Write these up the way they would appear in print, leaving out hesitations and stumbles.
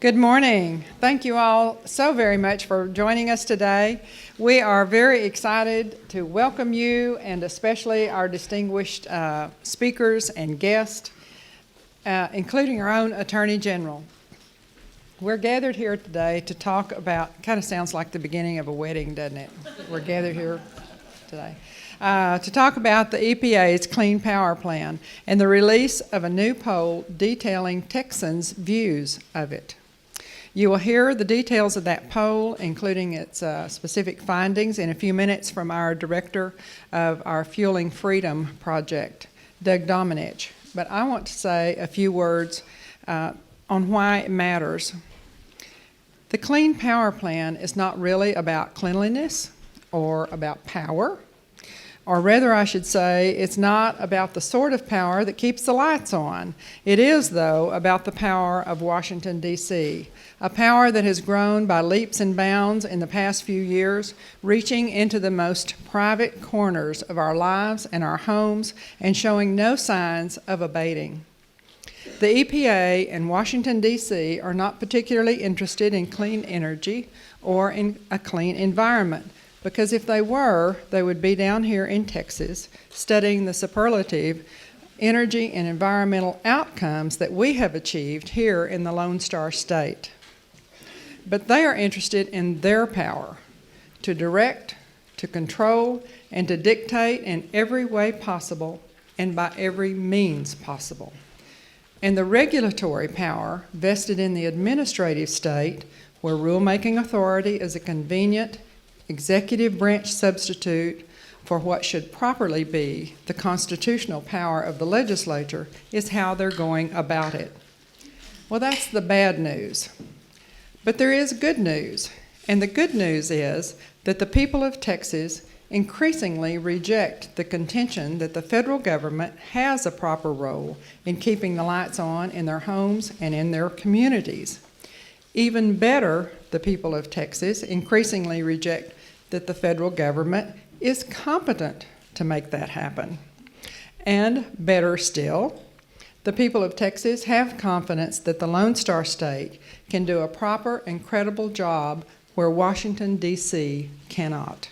Good morning. Thank you all so very much for joining us today. We are very excited to welcome you and especially our distinguished speakers and guests, including our own Attorney General. We're gathered here today to talk about, kind of sounds like the beginning of a wedding, doesn't it? We're gathered here today to talk about the EPA's Clean Power Plan and the release of a new poll detailing Texans' views of it. You will hear the details of that poll, including its specific findings, in a few minutes from our director of our Fueling Freedom project, Doug Domenech. But I want to say a few words on why it matters. The Clean Power Plan is not really about cleanliness or about power, or rather I should say it's not about the sort of power that keeps the lights on. It is, though, about the power of Washington, D.C., a power that has grown by leaps and bounds in the past few years, reaching into the most private corners of our lives and our homes and showing no signs of abating. The EPA and Washington, D.C. are not particularly interested in clean energy or in a clean environment, because if they were, they would be down here in Texas studying the superlative energy and environmental outcomes that we have achieved here in the Lone Star State. But they are interested in their power to direct, to control, and to dictate in every way possible and by every means possible. And the regulatory power vested in the administrative state, where rulemaking authority is a convenient executive branch substitute for what should properly be the constitutional power of the legislature, is how they're going about it. Well, that's the bad news. But there is good news, and the good news is that the people of Texas increasingly reject the contention that the federal government has a proper role in keeping the lights on in their homes and in their communities. Even better, the people of Texas increasingly reject that the federal government is competent to make that happen. And better still, the people of Texas have confidence that the Lone Star State can do a proper and credible job where Washington, D.C. cannot.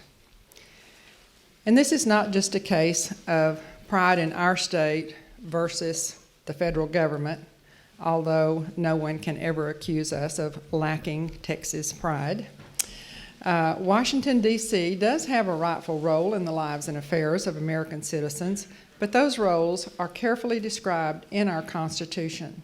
And this is not just a case of pride in our state versus the federal government, although no one can ever accuse us of lacking Texas pride. Washington, D.C. does have a rightful role in the lives and affairs of American citizens, but those roles are carefully described in our Constitution.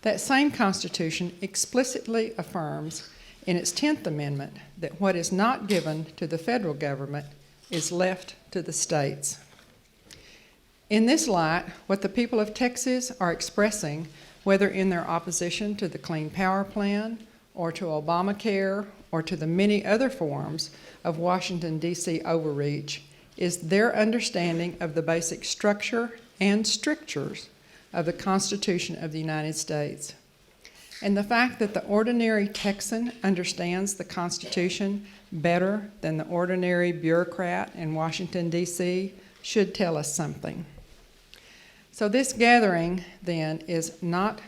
That same Constitution explicitly affirms in its 10th Amendment that what is not given to the federal government is left to the states. In this light, what the people of Texas are expressing, whether in their opposition to the Clean Power Plan or to Obamacare or to the many other forms of Washington, D.C. overreach, is their understanding of the basic structure and strictures of the Constitution of the United States. And the fact that the ordinary Texan understands the Constitution better than the ordinary bureaucrat in Washington, D.C. should tell us something. So this gathering, then, is not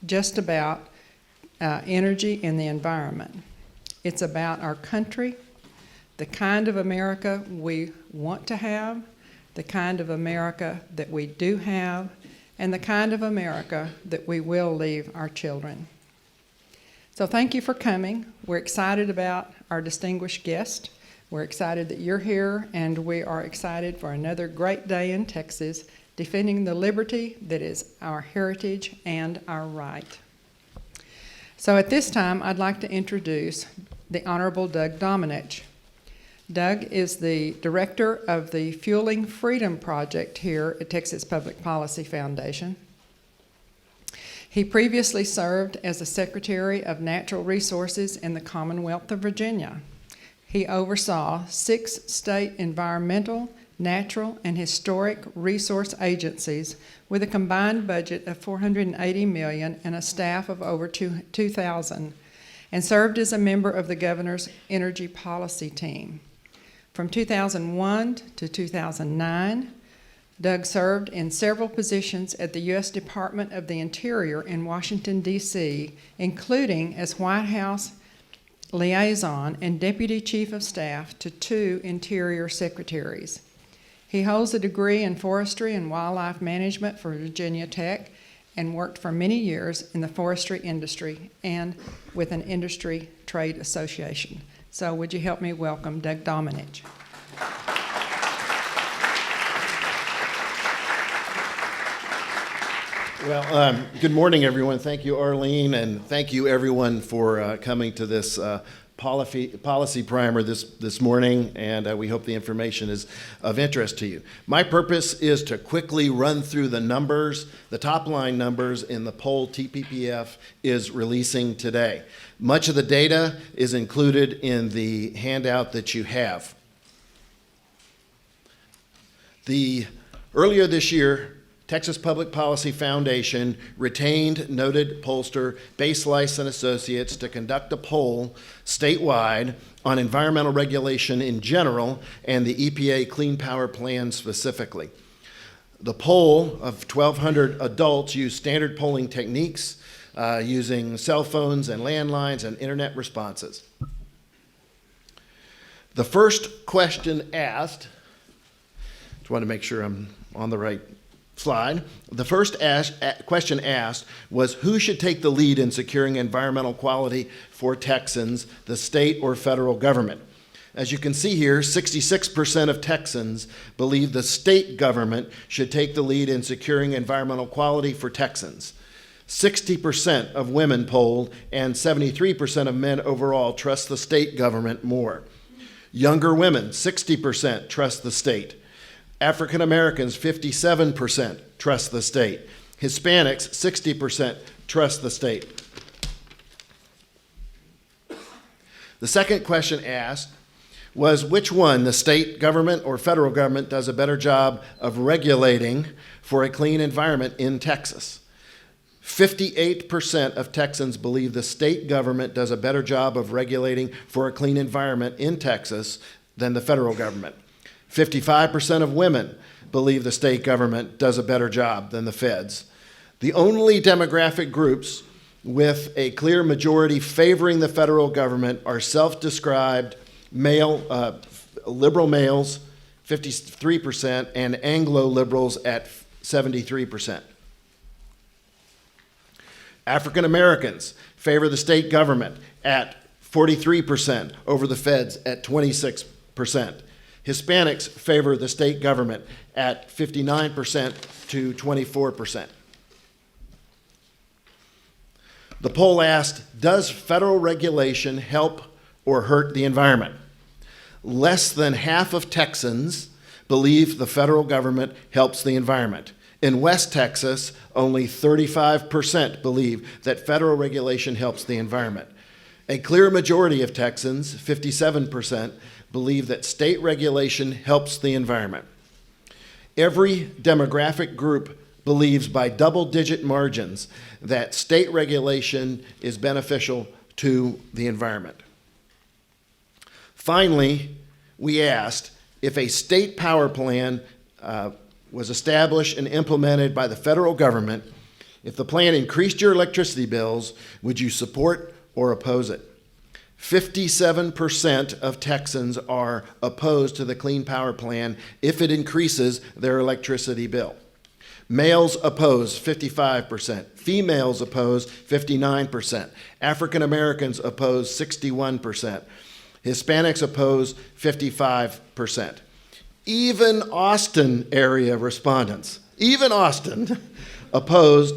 just about energy and the environment. It's about our country, the kind of America we want to have, the kind of America that we do have, and the kind of America that we will leave our children. So thank you for coming. We're excited about our distinguished guest. We're excited that you're here, and we are excited for another great day in Texas, defending the liberty that is our heritage and our right. So at this time, I'd like to introduce the Honorable Doug Domenech. Doug is the director of the Fueling Freedom project here at Texas Public Policy Foundation. He previously served as the Secretary of Natural Resources in the Commonwealth of Virginia. He oversaw 6 state environmental, natural, and historic resource agencies with a combined budget of $480 million and a staff of over 2,000, and served as a member of the governor's energy policy team. From 2001 to 2009, Doug served in several positions at the U.S. Department of the Interior in Washington, D.C., including as White House liaison and Deputy Chief of Staff to 2 Interior Secretaries. He holds a degree in Forestry and Wildlife Management from Virginia Tech and worked for many years in the forestry industry and with an industry trade association. So would you help me welcome Doug Domenech? Well, good morning, everyone. Thank you, Arlene, and thank you, everyone, for coming to this policy primer this morning, and we hope the information is of interest to you. My purpose is to quickly run through the numbers, the top-line numbers in the poll TPPF is releasing today. Much of the data is included in the handout that you have. Earlier this year, Texas Public Policy Foundation retained noted pollster Base Lice and Associates to conduct a poll statewide on environmental regulation in general and the EPA Clean Power Plan specifically. The poll of 1,200 adults used standard polling techniques using cell phones and landlines and internet responses. The first question asked, just want to make sure I'm on the right slide. The first question asked was who should take the lead in securing environmental quality for Texans, the state or federal government? As you can see here, 66% of Texans believe the state government should take the lead in securing environmental quality for Texans. 60% of women polled and 73% of men overall trust the state government more. Younger women, 60% trust the state. African Americans, 57% trust the state. Hispanics, 60% trust the state. The second question asked was which one, the state government or federal government, does a better job of regulating for a clean environment in Texas? 58% of Texans believe the state government does a better job of regulating for a clean environment in Texas than the federal government. 55% of women believe the state government does a better job than the feds. The only demographic groups with a clear majority favoring the federal government are self-described male, liberal males, 53%, and Anglo-liberals at 73%. African Americans favor the state government at 43% over the feds at 26%. Hispanics favor the state government at 59% to 24%. The poll asked, does federal regulation help or hurt the environment? Less than half of Texans believe the federal government helps the environment. In West Texas, only 35% believe that federal regulation helps the environment. A clear majority of Texans, 57%, believe that state regulation helps the environment. Every demographic group believes by double-digit margins that state regulation is beneficial to the environment. Finally, we asked if a state power plan was established and implemented by the federal government, if the plan increased your electricity bills, would you support or oppose it? 57% of Texans are opposed to the Clean Power Plan if it increases their electricity bill. Males oppose 55%. Females oppose 59%. African Americans oppose 61%. Hispanics oppose 55%. Even Austin area respondents, even Austin, opposed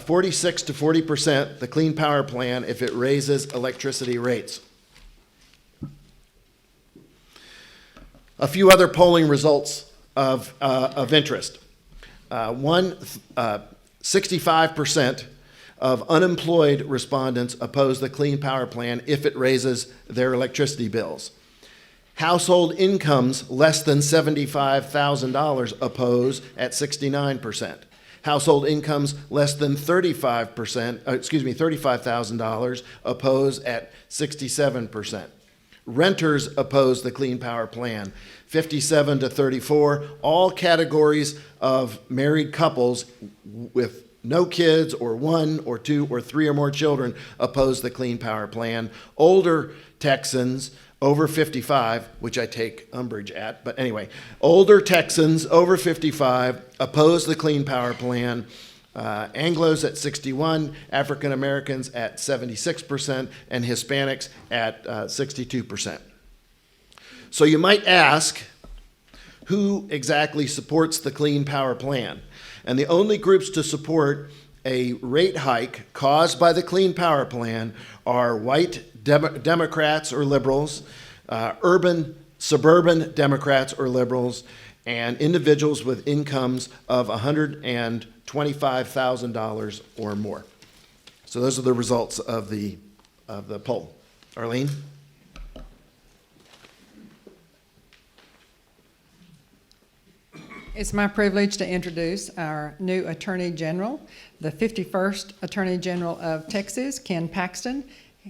46 to 40% the Clean Power Plan if it raises electricity rates. A few other polling results of interest. 65% of unemployed respondents oppose the Clean Power Plan if it raises their electricity bills. Household incomes less than $75,000 oppose at 69%. Household incomes less than $35,000 oppose at 67%. Renters oppose the Clean Power Plan. 57 to 34, all categories of married couples with no kids or one or two or three or more children oppose the Clean Power Plan. Older Texans over 55, which I take umbrage at, but anyway, older Texans over 55 oppose the Clean Power Plan. Anglos at 61, African Americans at 76%, and Hispanics at 62%. So you might ask, who exactly supports the Clean Power Plan? And the only groups to support a rate hike caused by the Clean Power Plan are white Democrats or liberals, suburban Democrats or liberals, and individuals with incomes of $125,000 or more. So those are the results of the poll. Arlene? It's my privilege to introduce our new Attorney General, the 51st Attorney General of Texas, Ken Paxton.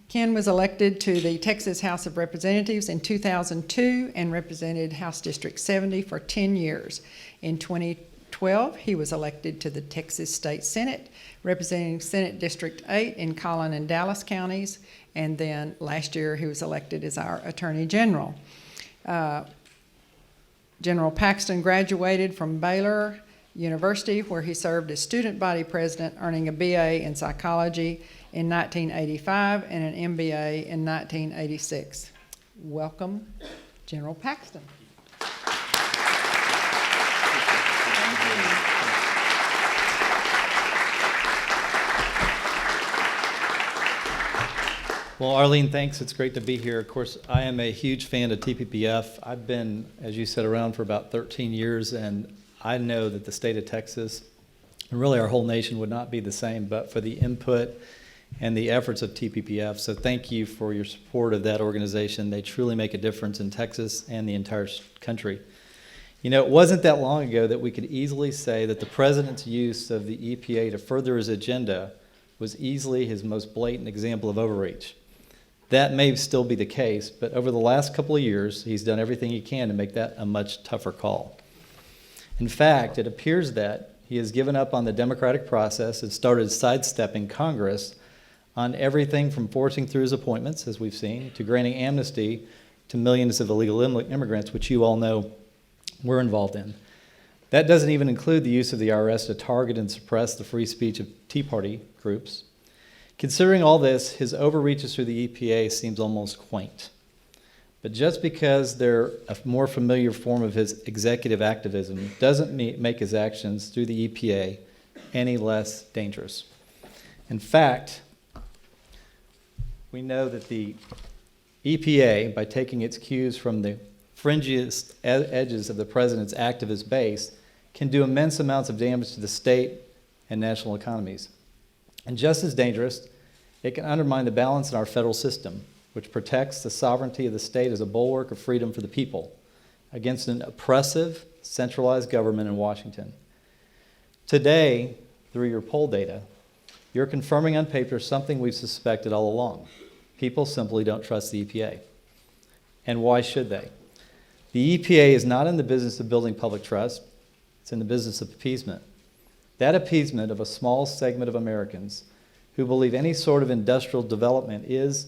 Ken was elected to the Texas House of Representatives in 2002 and represented House District 70 for 10 years. In 2012, he was elected to the Texas State Senate, representing Senate District 8 in Collin and Dallas counties, and then last year he was elected as our Attorney General. General Paxton graduated from Baylor University, where he served as student body president, earning a BA in psychology in 1985 and an MBA in 1986. Welcome, General Paxton. Well, Arlene, thanks. It's great to be here. Of course, I am a huge fan of TPPF. I've been, as you said, around for about 13 years, and I know that the state of Texas, and really our whole nation, would not be the same but for the input and the efforts of TPPF. So thank you for your support of that organization. They truly make a difference in Texas and the entire country. You know, it wasn't that long ago that we could easily say that the president's use of the EPA to further his agenda was easily his most blatant example of overreach. That may still be the case, but over the last couple of years, he's done everything he can to make that a much tougher call. In fact, it appears that he has given up on the democratic process and started sidestepping Congress on everything from forcing through his appointments, as we've seen, to granting amnesty to millions of illegal immigrants, which you all know we're involved in. That doesn't even include the use of the IRS to target and suppress the free speech of Tea Party groups. Considering all this, his overreaches through the EPA seems almost quaint. But just because they're a more familiar form of his executive activism doesn't make his actions through the EPA any less dangerous. In fact, we know that the EPA, by taking its cues from the fringiest edges of the president's activist base, can do immense amounts of damage to the state and national economies. And just as dangerous, it can undermine the balance in our federal system, which protects the sovereignty of the state as a bulwark of freedom for the people against an oppressive, centralized government in Washington. Today, through your poll data, you're confirming on paper something we've suspected all along. People simply don't trust the EPA. And why should they? The EPA is not in the business of building public trust. It's in the business of appeasement. That appeasement of a small segment of Americans who believe any sort of industrial development is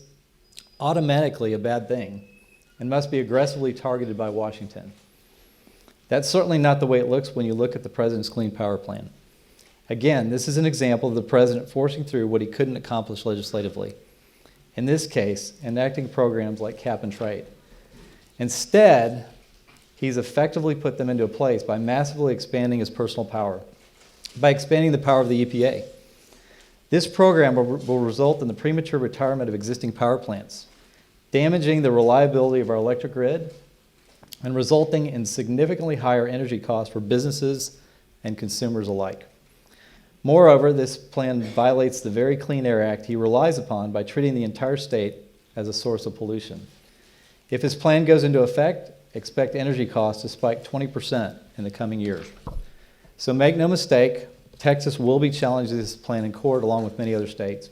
automatically a bad thing and must be aggressively targeted by Washington. That's certainly not the way it looks when you look at the president's Clean Power Plan. Again, this is an example of the president forcing through what he couldn't accomplish legislatively. In this case, enacting programs like cap and trade. Instead, he's effectively put them into place by massively expanding his personal power, by expanding the power of the EPA. This program will result in the premature retirement of existing power plants, damaging the reliability of our electric grid, and resulting in significantly higher energy costs for businesses and consumers alike. Moreover, this plan violates the very Clean Air Act he relies upon by treating the entire state as a source of pollution. If his plan goes into effect, expect energy costs to spike 20% in the coming years. So make no mistake, Texas will be challenging this plan in court along with many other states.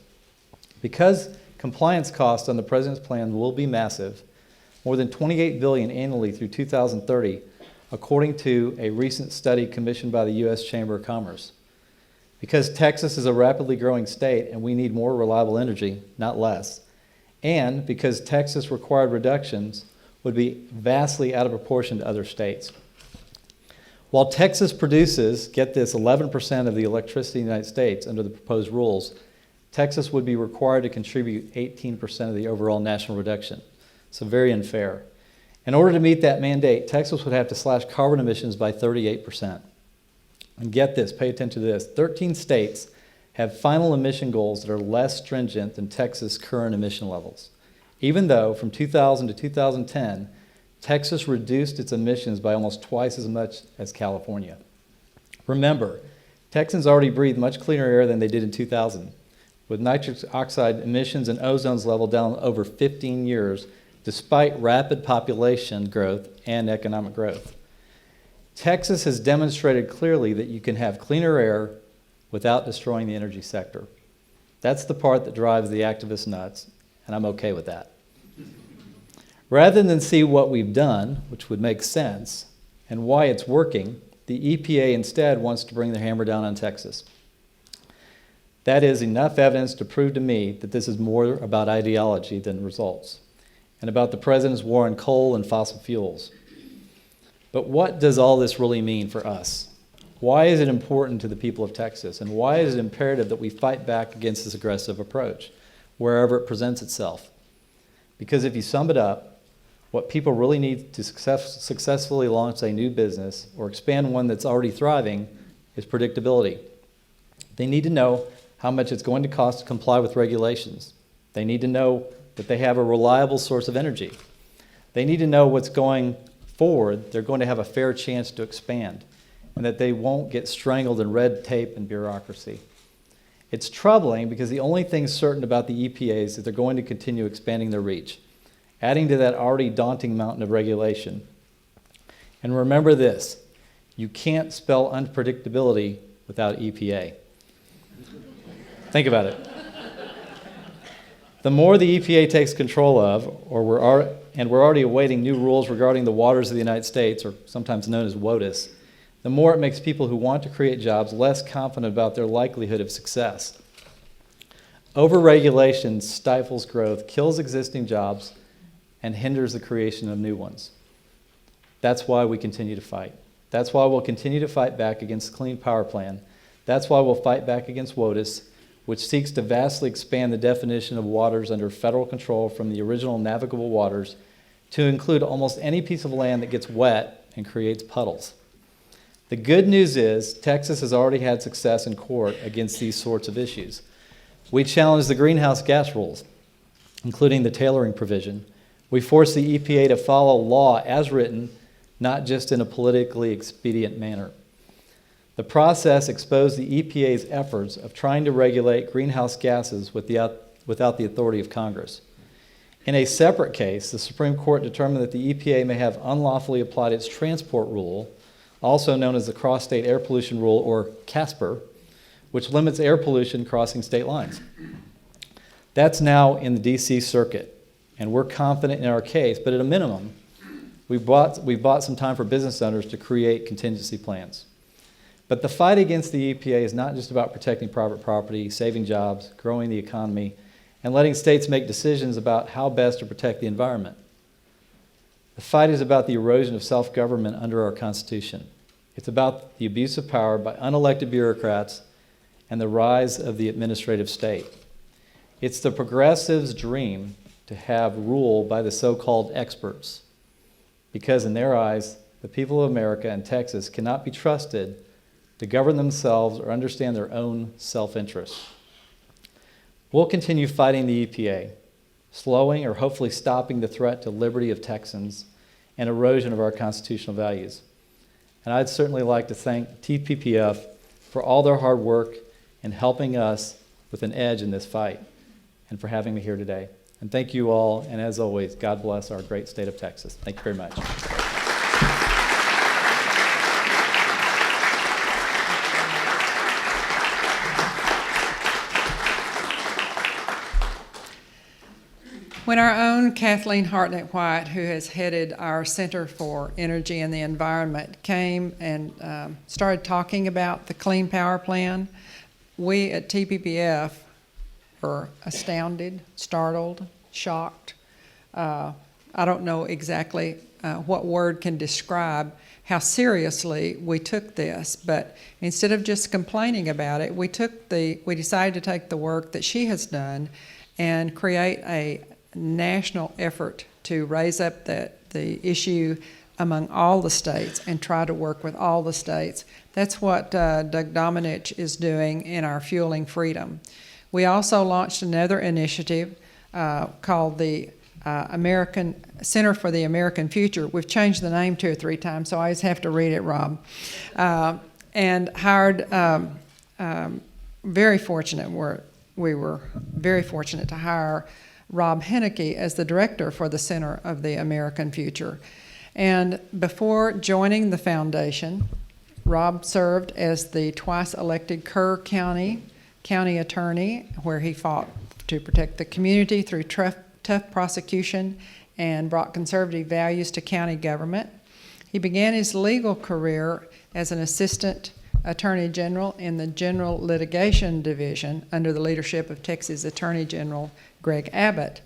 Because compliance costs on the president's plan will be massive, more than $28 billion annually through 2030, according to a recent study commissioned by the U.S. Chamber of Commerce. Because Texas is a rapidly growing state and we need more reliable energy, not less, and because Texas required reductions would be vastly out of proportion to other states. While Texas produces, get this, 11% of the electricity in the United States under the proposed rules, Texas would be required to contribute 18% of the overall national reduction. So very unfair. In order to meet that mandate, Texas would have to slash carbon emissions by 38%. And get this, pay attention to this, 13 states have final emission goals that are less stringent than Texas' current emission levels. Even though from 2000 to 2010, Texas reduced its emissions by almost twice as much as California. Remember, Texans already breathe much cleaner air than they did in 2000, with nitrous oxide emissions and ozone's level down over 15 years, despite rapid population growth and economic growth. Texas has demonstrated clearly that you can have cleaner air without destroying the energy sector. That's the part that drives the activists nuts, and I'm okay with that. Rather than see what we've done, which would make sense, and why it's working, the EPA instead wants to bring the hammer down on Texas. That is enough evidence to prove to me that this is more about ideology than results, and about the president's war on coal and fossil fuels. But what does all this really mean for us? Why is it important to the people of Texas? And why is it imperative that we fight back against this aggressive approach, wherever it presents itself? Because if you sum it up, what people really need to successfully launch a new business or expand one that's already thriving is predictability. They need to know how much it's going to cost to comply with regulations. They need to know that they have a reliable source of energy. They need to know what's going forward, they're going to have a fair chance to expand, and that they won't get strangled in red tape and bureaucracy. It's troubling because the only thing certain about the EPA is that they're going to continue expanding their reach, adding to that already daunting mountain of regulation. And remember this, you can't spell unpredictability without EPA. Think about it. The more the EPA takes control of, we're already awaiting new rules regarding the waters of the United States, or sometimes known as WOTUS, the more it makes people who want to create jobs less confident about their likelihood of success. Overregulation stifles growth, kills existing jobs, and hinders the creation of new ones. That's why we continue to fight. That's why we'll continue to fight back against the Clean Power Plan. That's why we'll fight back against WOTUS, which seeks to vastly expand the definition of waters under federal control from the original navigable waters to include almost any piece of land that gets wet and creates puddles. The good news is Texas has already had success in court against these sorts of issues. We challenged the greenhouse gas rules, including the tailoring provision. We forced the EPA to follow law as written, not just in a politically expedient manner. The process exposed the EPA's efforts of trying to regulate greenhouse gases without the authority of Congress. In a separate case, the Supreme Court determined that the EPA may have unlawfully applied its transport rule, also known as the Cross-State Air Pollution Rule, or CASPR, which limits air pollution crossing state lines. That's now in the D.C. Circuit, and we're confident in our case, but at a minimum, we've bought some time for business owners to create contingency plans. But the fight against the EPA is not just about protecting private property, saving jobs, growing the economy, and letting states make decisions about how best to protect the environment. The fight is about the erosion of self-government under our Constitution. It's about the abuse of power by unelected bureaucrats and the rise of the administrative state. It's the progressives' dream to have rule by the so-called experts, because in their eyes, the people of America and Texas cannot be trusted to govern themselves or understand their own self-interest. We'll continue fighting the EPA, slowing or hopefully stopping the threat to liberty of Texans and erosion of our constitutional values. And I'd certainly like to thank TPPF for all their hard work in helping us with an edge in this fight, and for having me here today. And thank you all, and as always, God bless our great state of Texas. Thank you very much. When our own Kathleen Hartnett White, who has headed our Center for Energy and the Environment, came and started talking about the Clean Power Plan, we at TPPF were astounded, startled, shocked. I don't know exactly what word can describe how seriously we took this, but instead of just complaining about it, we decided to take the work that she has done and create a national effort to raise up the issue among all the states and try to work with all the states. That's what Doug Domenech is doing in our Fueling Freedom. We also launched another initiative called the American Center for the American Future. We've changed the name 2 or 3 times, so I always have to read it, Rob. And hired, we were very fortunate to hire Rob Henneke as the director for the Center of the American Future. And before joining the foundation, Rob served as the twice elected Kerr County attorney, where he fought to protect the community through tough prosecution and brought conservative values to county government. He began his legal career as an assistant attorney general in the General Litigation Division under the leadership of Texas Attorney General Greg Abbott.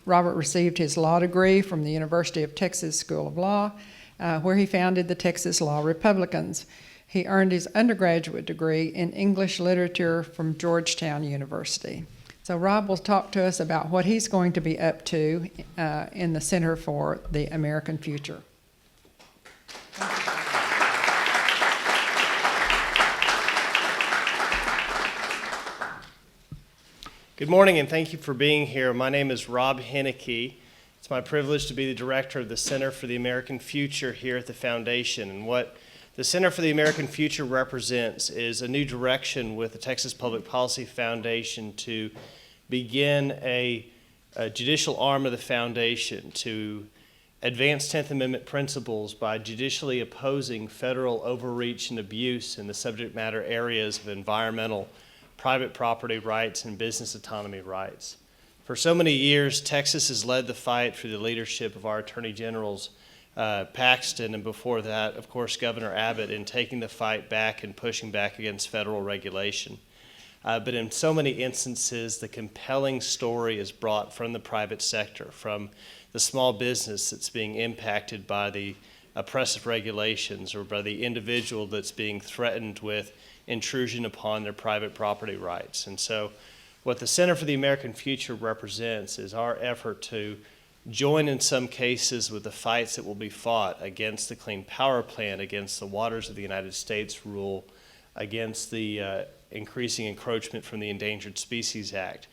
Robert received his law degree from the University of Texas School of Law, where he founded the Texas Law Republicans. He earned his undergraduate degree in English literature from Georgetown University. So Rob will talk to us about what he's going to be up to in the Center for the American Future. Good morning, and thank you for being here. My name is Rob Henneke. It's my privilege to be the director of the Center for the American Future here at the Foundation. And what the Center for the American Future represents is a new direction with the Texas Public Policy Foundation to begin a judicial arm of the foundation to advance 10th Amendment principles by judicially opposing federal overreach and abuse in the subject matter areas of environmental, private property rights, and business autonomy rights. For so many years, Texas has led the fight through the leadership of our Attorney Generals, Paxton, and before that, of course, Governor Abbott, in taking the fight back and pushing back against federal regulation. But in so many instances, the compelling story is brought from the private sector, from the small business that's being impacted by the oppressive regulations or by the individual that's being threatened with intrusion upon their private property rights. And so what the Center for the American Future represents is our effort to join in some cases with the fights that will be fought against the Clean Power Plan, against the Waters of the United States rule, against the increasing encroachment from the Endangered Species Act,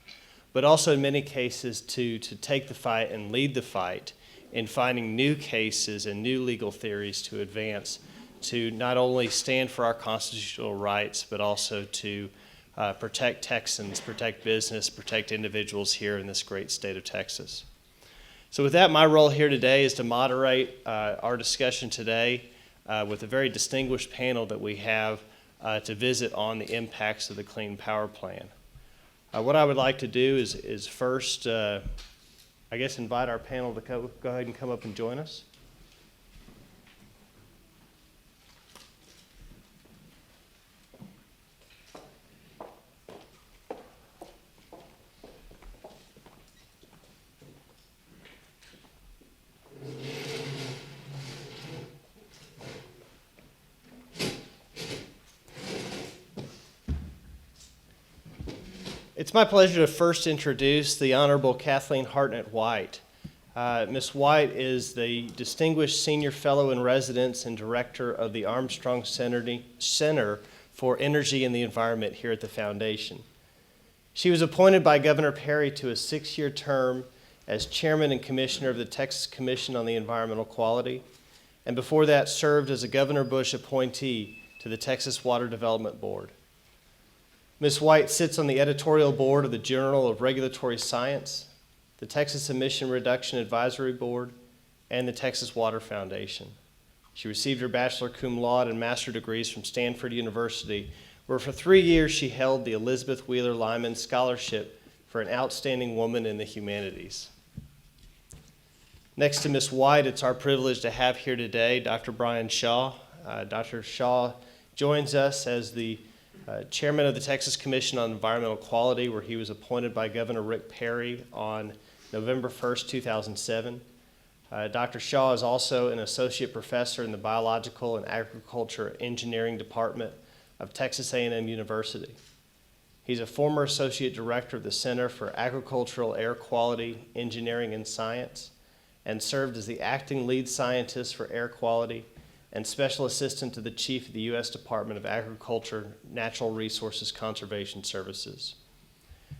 but also in many cases to take the fight and lead the fight in finding new cases and new legal theories to advance to not only stand for our constitutional rights, but also to protect Texans, protect business, protect individuals here in this great state of Texas. So with that, my role here today is to moderate our discussion today with a very distinguished panel that we have to visit on the impacts of the Clean Power Plan. What I would like to do is first, I guess, invite our panel to go ahead and come up and join us. It's my pleasure to first introduce the Honorable Kathleen Hartnett White. Ms. White is the Distinguished Senior Fellow in Residence and Director of the Armstrong Center for Energy and the Environment here at the Foundation. She was appointed by Governor Perry to a 6-year term as Chairman and Commissioner of the Texas Commission on the Environmental Quality, and before that served as a Governor Bush appointee to the Texas Water Development Board. Ms. White sits on the editorial board of the Journal of Regulatory Science, the Texas Emission Reduction Advisory Board, and the Texas Water Foundation. She received her bachelor cum laude and master degrees from Stanford University, where for 3 years she held the Elizabeth Wheeler Lyman Scholarship for an outstanding woman in the humanities. Next to Ms. White, it's our privilege to have here today Dr. Bryan Shaw. Dr. Shaw joins us as the chairman of the Texas Commission on Environmental Quality, where he was appointed by Governor Rick Perry on November 1st, 2007. Dr. Shaw is also an associate professor in the Biological and Agriculture Engineering Department of Texas A&M University. He's a former associate director of the Center for Agricultural Air Quality, Engineering, and Science, and served as the acting lead scientist for air quality and special assistant to the chief of the U.S. Department of Agriculture, Natural Resources Conservation Services.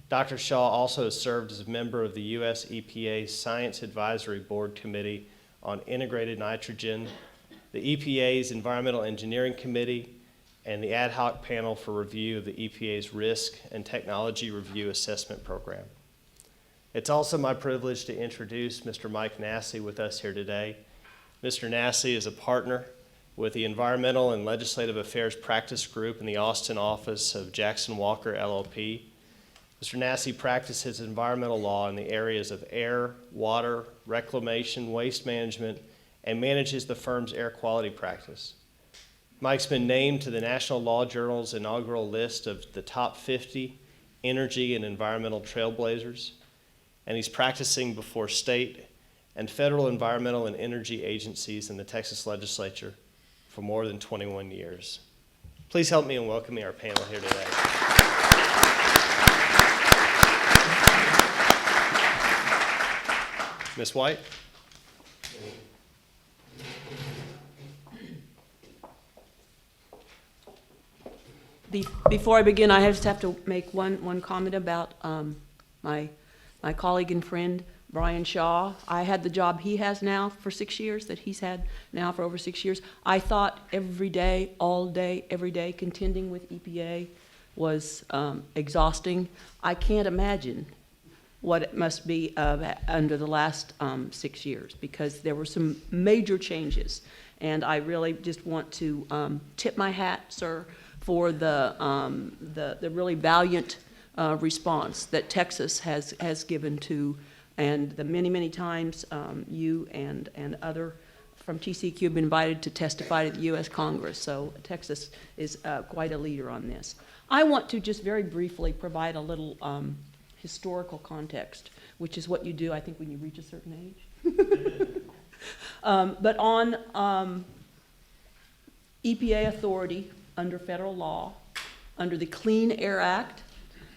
Dr. Shaw also has served as a member of the U.S. EPA Science Advisory Board Committee on Integrated Nitrogen, the EPA's Environmental Engineering Committee, and the ad hoc panel for review of the EPA's Risk and Technology Review Assessment Program. It's also my privilege to introduce Mr. Mike Nasi with us here today. Mr. Nasi is a partner with the Environmental and Legislative Affairs Practice Group in the Austin office of Jackson Walker, L.L.P. Mr. Nasi practices environmental law in the areas of air, water, reclamation, waste management, and manages the firm's air quality practice. Mike's been named to the National Law Journal's inaugural list of the top 50 energy and environmental trailblazers, and he's practicing before state and federal environmental and energy agencies in the Texas legislature for more than 21 years. Please help me in welcoming our panel here today. Ms. White? Before I begin, I just have to make one comment about my colleague and friend, Bryan Shaw. I had the job he has now for 6 years, that he's had now for over 6 years. I thought every day, all day, every day, contending with EPA was exhausting. I can't imagine what it must be under the last 6 years, because there were some major changes. And I really just want to tip my hat, sir, for the really valiant response that Texas has given to, and the many times you and other from TCQ have been invited to testify to the U.S. Congress. So Texas is quite a leader on this. I want to just very briefly provide a little historical context, which is what you do, I think, when you reach a certain age. But on EPA authority under federal law, under the Clean Air Act,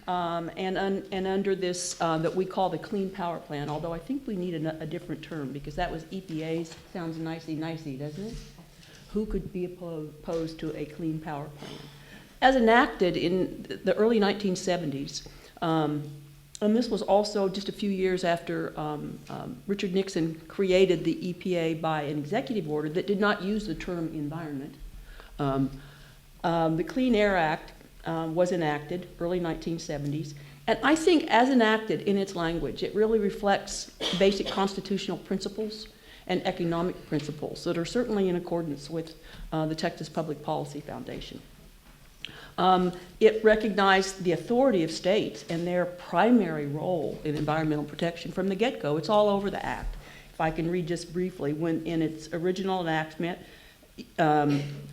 and under this that we call the Clean Power Plan, although I think we need a different term, because that was EPA's, sounds nicey, doesn't it? Who could be opposed to a Clean Power Plan? As enacted in the early 1970s, and this was also just a few years after Richard Nixon created the EPA by an executive order that did not use the term environment. The Clean Air Act was enacted early 1970s, and I think as enacted in its language, it really reflects basic constitutional principles and economic principles that are certainly in accordance with the Texas Public Policy Foundation. It recognized the authority of states and their primary role in environmental protection from the get-go. It's all over the Act. If I can read just briefly, when in its original enactment,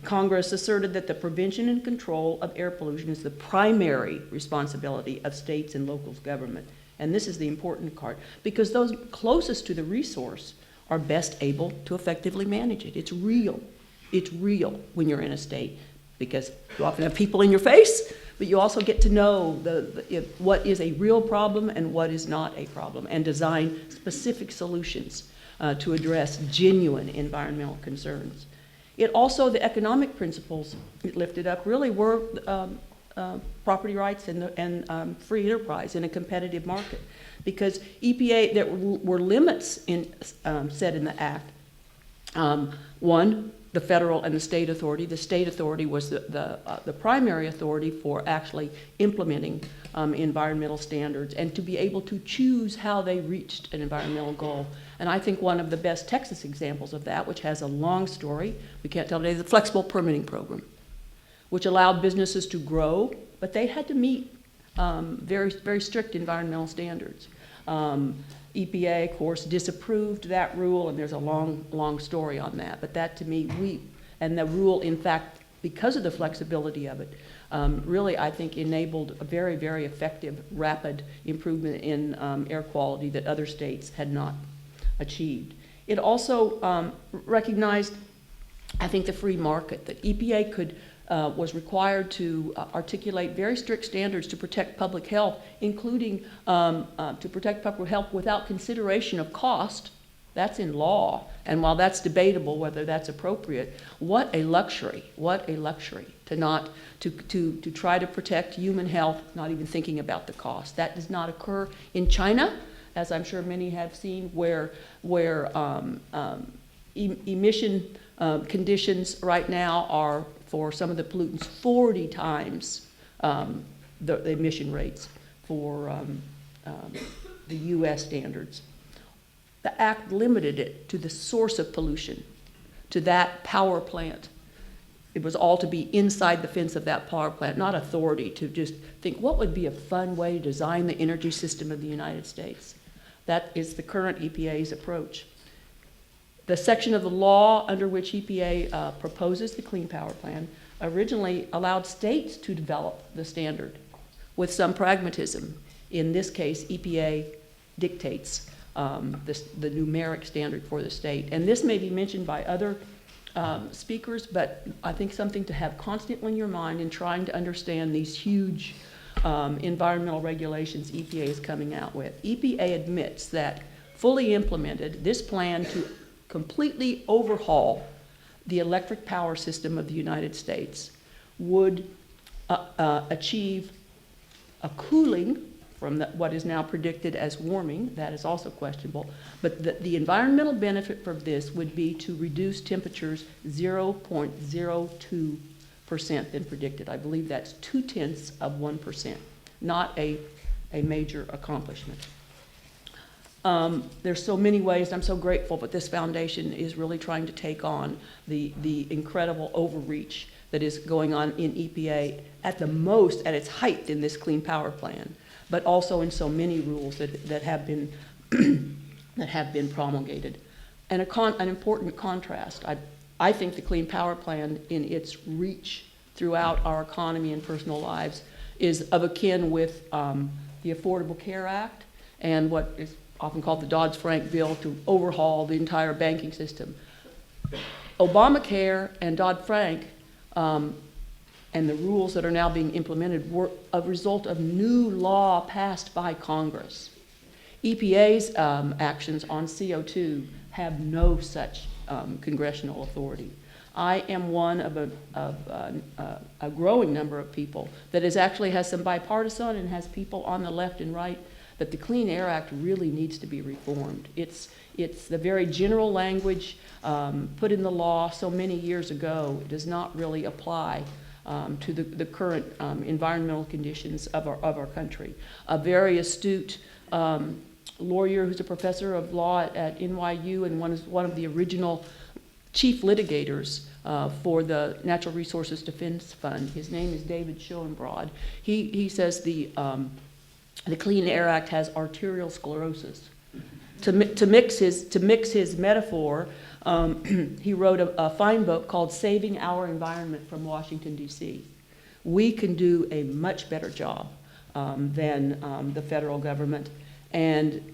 Congress asserted that the prevention and control of air pollution is the primary responsibility of states and local government. And this is the important part, because those closest to the resource are best able to effectively manage it. It's real. It's real when you're in a state, because you often have people in your face, but you also get to know what is a real problem and what is not a problem, and design specific solutions to address genuine environmental concerns. It also, the economic principles it lifted up really were property rights and free enterprise in a competitive market, because EPA, there were limits set in the Act. One, the federal and the state authority. The state authority was the primary authority for actually implementing environmental standards and to be able to choose how they reached an environmental goal. And I think one of the best Texas examples of that, which has a long story, we can't tell today, the flexible permitting program, which allowed businesses to grow, but they had to meet very, very strict environmental standards. EPA, of course, disapproved that rule, and there's a long, long story on that. But that, to me, and the rule, in fact, because of the flexibility of it, really, I think, enabled a very, very effective, rapid improvement in air quality that other states had not achieved. It also recognized, I think, the free market, that EPA was required to articulate very strict standards to protect public health, including to protect public health without consideration of cost. That's in law, and while that's debatable whether that's appropriate, what a luxury to try to protect human health, not even thinking about the cost. That does not occur in China, as I'm sure many have seen, where emission conditions right now are, for some of the pollutants, 40 times the emission rates for the U.S. standards. The act limited it to the source of pollution, to that power plant. It was all to be inside the fence of that power plant, not authority to just think, what would be a fun way to design the energy system of the United States? That is the current EPA's approach. The section of the law under which EPA proposes the Clean Power Plan originally allowed states to develop the standard with some pragmatism. In this case, EPA dictates the numeric standard for the state. And this may be mentioned by other speakers, but I think something to have constantly in your mind in trying to understand these huge environmental regulations EPA is coming out with. EPA admits that fully implemented, this plan to completely overhaul the electric power system of the United States would achieve a cooling from what is now predicted as warming. That is also questionable. But the environmental benefit from this would be to reduce temperatures 0.02% than predicted. I believe that's 0.2%, not a major accomplishment. There's so many ways, I'm so grateful, but this foundation is really trying to take on the incredible overreach that is going on in EPA at its height in this Clean Power Plan, but also in so many rules that have been that have been promulgated. And an important contrast, I think the Clean Power Plan in its reach throughout our economy and personal lives is of akin with the Affordable Care Act and what is often called the Dodd-Frank bill to overhaul the entire banking system. Obamacare and Dodd-Frank and the rules that are now being implemented were a result of new law passed by Congress. EPA's actions on CO2 have no such congressional authority. I am one of a growing number of people that actually has some bipartisan and has people on the left and right that the Clean Air Act really needs to be reformed. It's the very general language put in the law so many years ago. It does not really apply to the current environmental conditions of our country. A very astute lawyer who's a professor of law at NYU and one of the original chief litigators for the Natural Resources Defense Fund. His name is David Schoenbrod. He says the Clean Air Act has arterial sclerosis. To mix his metaphor, he wrote a fine book called Saving Our Environment from Washington, D.C. We can do a much better job than the federal government. And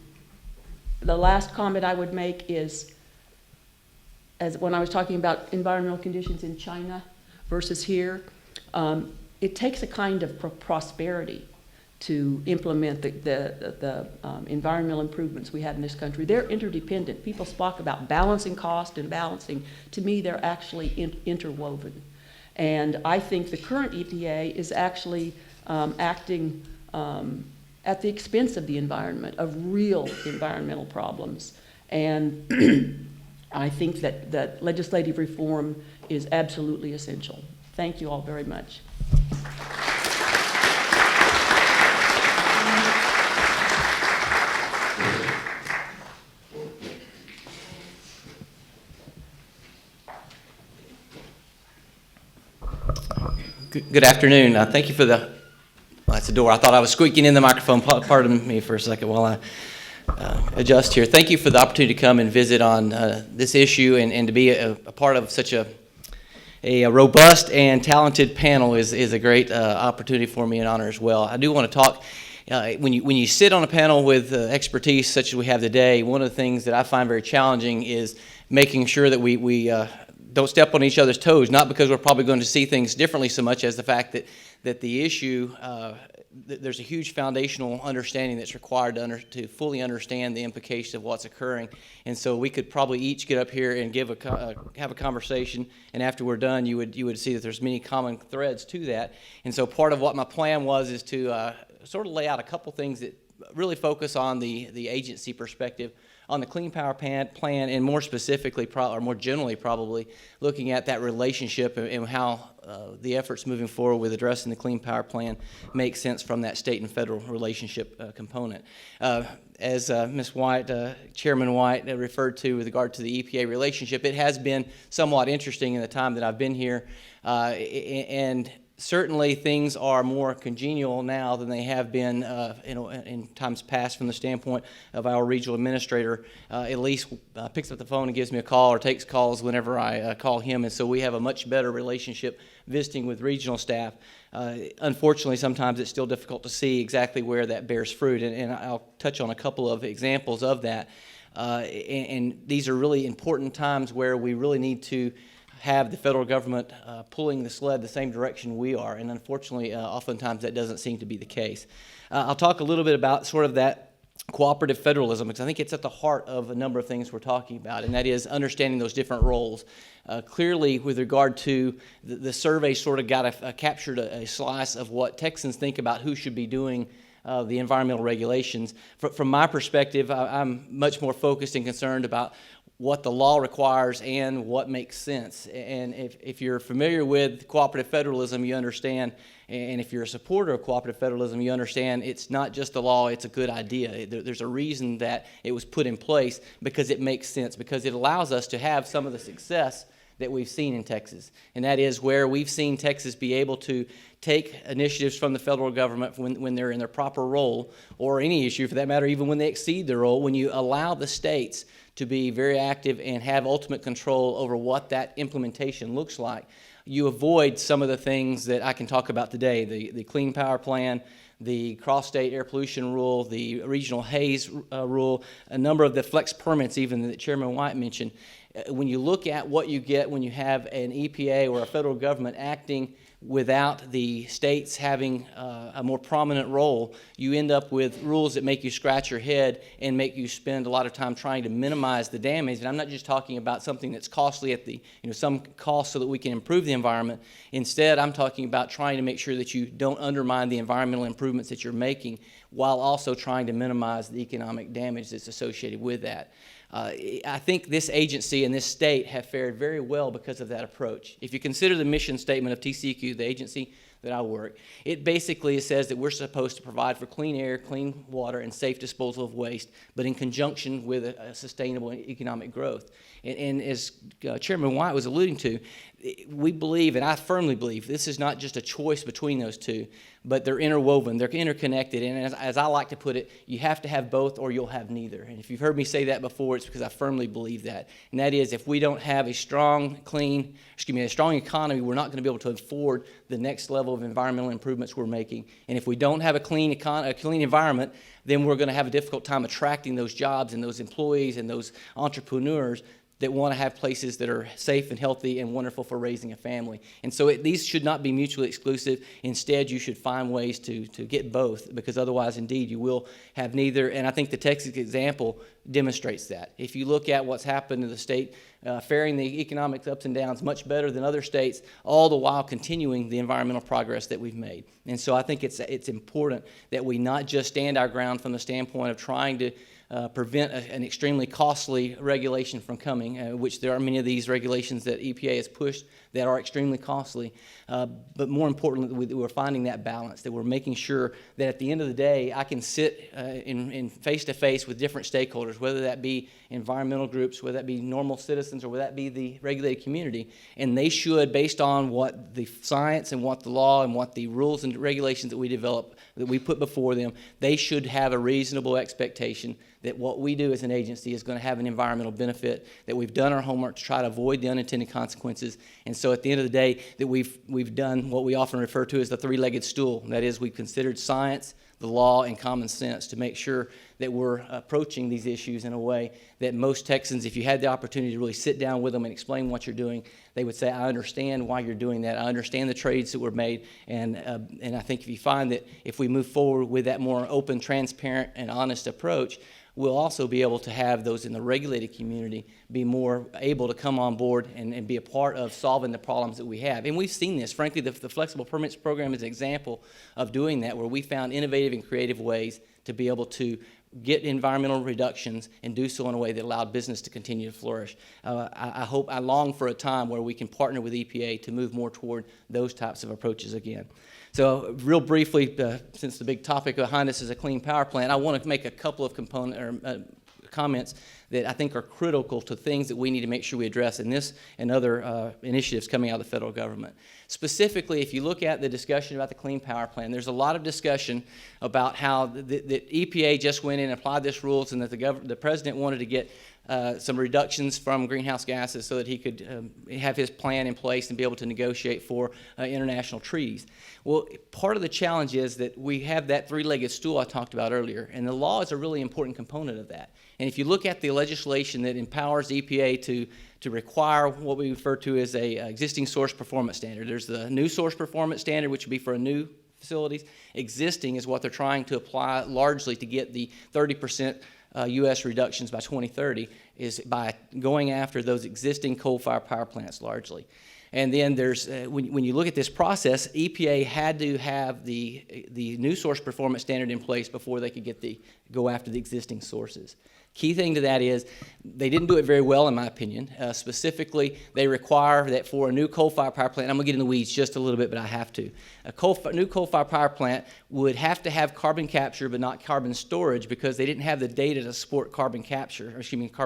the last comment I would make is, as when I was talking about environmental conditions in China versus here, it takes a kind of prosperity to implement the environmental improvements we have in this country. They're interdependent. People talk about balancing cost and balancing. To me, they're actually interwoven. And I think the current EPA is actually acting at the expense of the environment, of real environmental problems. And I think that legislative reform is absolutely essential. Thank you all very much. Good afternoon. Thank you for the, well, That's the door. I thought I was squeaking in the microphone. Pardon me for a second while I adjust here. Thank you for the opportunity to come and visit on this issue and to be a part of such a robust and talented panel is a great opportunity for me and honor as well. I do want to talk, when you sit on a panel with expertise such as we have today, one of the things that I find very challenging is making sure that we don't step on each other's toes, not because we're probably going to see things differently so much as the fact that the issue, there's a huge foundational understanding that's required to fully understand the implications of what's occurring. And so we could probably each get up here and have a conversation, and after we're done, you would see that there's many common threads to that. And so part of what my plan was is to sort of lay out a couple things that really focus on the agency perspective on the Clean Power Plan, and more specifically, or more generally probably, looking at that relationship and how the efforts moving forward with addressing the Clean Power Plan make sense from that state and federal relationship component. As Ms. White, Chairman White referred to with regard to the EPA relationship, it has been somewhat interesting in the time that I've been here, and certainly things are more congenial now than they have been in times past from the standpoint of our regional administrator. At least picks up the phone and gives me a call or takes calls whenever I call him, and so we have a much better relationship visiting with regional staff. Unfortunately, sometimes it's still difficult to see exactly where that bears fruit, and I'll touch on a couple of examples of that. And these are really important times where we really need to have the federal government pulling the sled the same direction we are, and unfortunately, oftentimes that doesn't seem to be the case. I'll talk a little bit about sort of that cooperative federalism, because I think it's at the heart of a number of things we're talking about, and that is understanding those different roles. Clearly, with regard to the survey sort of captured a slice of what Texans think about who should be doing the environmental regulations. From my perspective, I'm much more focused and concerned about what the law requires and what makes sense. And if you're familiar with cooperative federalism, you understand, and if you're a supporter of cooperative federalism, you understand it's not just the law, it's a good idea. There's a reason that it was put in place, because it makes sense, because it allows us to have some of the success that we've seen in Texas. And that is where we've seen Texas be able to take initiatives from the federal government when they're in their proper role, or any issue for that matter, even when they exceed their role, when you allow the states to be very active and have ultimate control over what that implementation looks like, you avoid some of the things that I can talk about today, the Clean Power Plan, the cross-state air pollution rule, the regional haze rule, a number of the flex permits even that Chairman White mentioned. When you look at what you get when you have an EPA or a federal government acting without the states having a more prominent role, you end up with rules that make you scratch your head and make you spend a lot of time trying to minimize the damage. And I'm not just talking about something that's costly at the, some cost so that we can improve the environment. Instead, I'm talking about trying to make sure that you don't undermine the environmental improvements that you're making, while also trying to minimize the economic damage that's associated with that. I think this agency and this state have fared very well because of that approach. If you consider the mission statement of TCEQ, the agency that I work, it basically says that we're supposed to provide for clean air, clean water, and safe disposal of waste, but in conjunction with a sustainable economic growth. And as Chairman White was alluding to, we believe, and I firmly believe, this is not just a choice between those two, but they're interwoven, they're interconnected, and as I like to put it, you have to have both or you'll have neither. And if you've heard me say that before, it's because I firmly believe that. And that is, if we don't have a strong economy, we're not going to be able to afford the next level of environmental improvements we're making. And if we don't have a clean environment, then we're going to have a difficult time attracting those jobs and those employees and those entrepreneurs that want to have places that are safe and healthy and wonderful for raising a family. And so these should not be mutually exclusive. Instead, you should find ways to get both, because otherwise, indeed, you will have neither. And I think the Texas example demonstrates that. If you look at what's happened in the state, faring the economic ups and downs much better than other states, all the while continuing the environmental progress that we've made. And so I think it's important that we not just stand our ground from the standpoint of trying to prevent an extremely costly regulation from coming, which there are many of these regulations that EPA has pushed that are extremely costly. But more importantly, we're finding that balance, that we're making sure that at the end of the day, I can sit in face-to-face with different stakeholders, whether that be environmental groups, whether that be normal citizens, or whether that be the regulated community, and they should, based on what the science and what the law and what the rules and regulations that we develop, that we put before them, they should have a reasonable expectation that what we do as an agency is going to have an environmental benefit, that we've done our homework to try to avoid the unintended consequences. And so at the end of the day, that we've done what we often refer to as the three-legged stool. That is, we've considered science, the law, and common sense to make sure that we're approaching these issues in a way that most Texans, if you had the opportunity to really sit down with them and explain what you're doing, they would say, I understand why you're doing that. I understand the trades that were made. And I think if you find that if we move forward with that more open, transparent, and honest approach, we'll also be able to have those in the regulated community be more able to come on board and be a part of solving the problems that we have. And we've seen this. Frankly, the Flexible Permits Program is an example of doing that, where we found innovative and creative ways to be able to get environmental reductions and do so in a way that allowed business to continue to flourish. I long for a time where we can partner with EPA to move more toward those types of approaches again. So real briefly, since the big topic behind us is a clean power plant, I want to make a couple of comments that I think are critical to things that we need to make sure we address in this and other initiatives coming out of the federal government. Specifically, if you look at the discussion about the Clean Power Plan, there's a lot of discussion about how the EPA just went in and applied this rules, and that the president wanted to get some reductions from greenhouse gases so that he could have his plan in place and be able to negotiate for international treaties. Well, part of the challenge is that we have that three-legged stool I talked about earlier, and the law is a really important component of that. And if you look at the legislation that empowers EPA to require what we refer to as a existing source performance standard, there's the new source performance standard, which would be for new facilities. Existing is what they're trying to apply largely to get the 30% U.S. reductions by 2030, is by going after those existing coal-fired power plants largely. And then there's, when you look at this process, EPA had to have the new source performance standard in place before they could go after the existing sources. Key thing to that is they didn't do it very well, in my opinion. Specifically, they require that for a new coal-fired power plant, I'm going to get in the weeds just a little bit, but I have to. A new coal-fired power plant would have to have carbon capture but not carbon storage, because they didn't have the data to support carbon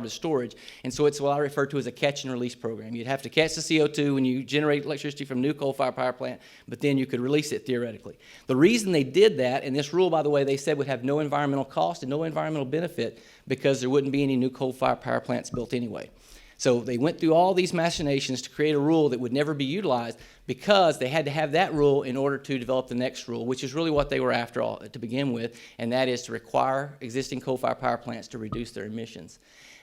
storage. And so it's what I refer to as a catch and release program. You'd have to catch the CO2 when you generate electricity from a new coal-fired power plant, but then you could release it theoretically. The reason they did that, and this rule, by the way, they said would have no environmental cost and no environmental benefit, because there wouldn't be any new coal-fired power plants built anyway. So they went through all these machinations to create a rule that would never be utilized, because they had to have that rule in order to develop the next rule, which is really what they were after all to begin with, and that is to require existing coal-fired power plants to reduce their emissions.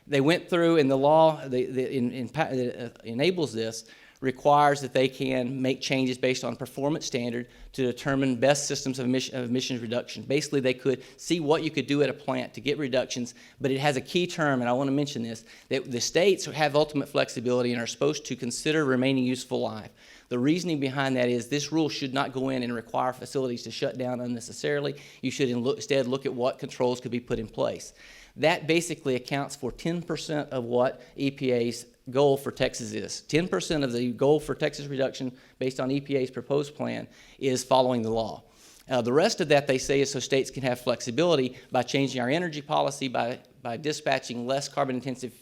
They went through, and the law that enables this requires that they can make changes based on performance standard to determine best systems of emissions reduction. Basically, they could see what you could do at a plant to get reductions, but it has a key term, and I want to mention this, that the states have ultimate flexibility and are supposed to consider remaining useful life. The reasoning behind that is this rule should not go in and require facilities to shut down unnecessarily. You should instead look at what controls could be put in place. That basically accounts for 10% of what EPA's goal for Texas is. 10% of the goal for Texas reduction based on EPA's proposed plan is following the law. The rest of that, they say, is so states can have flexibility by changing our energy policy, by dispatching less carbon-intensive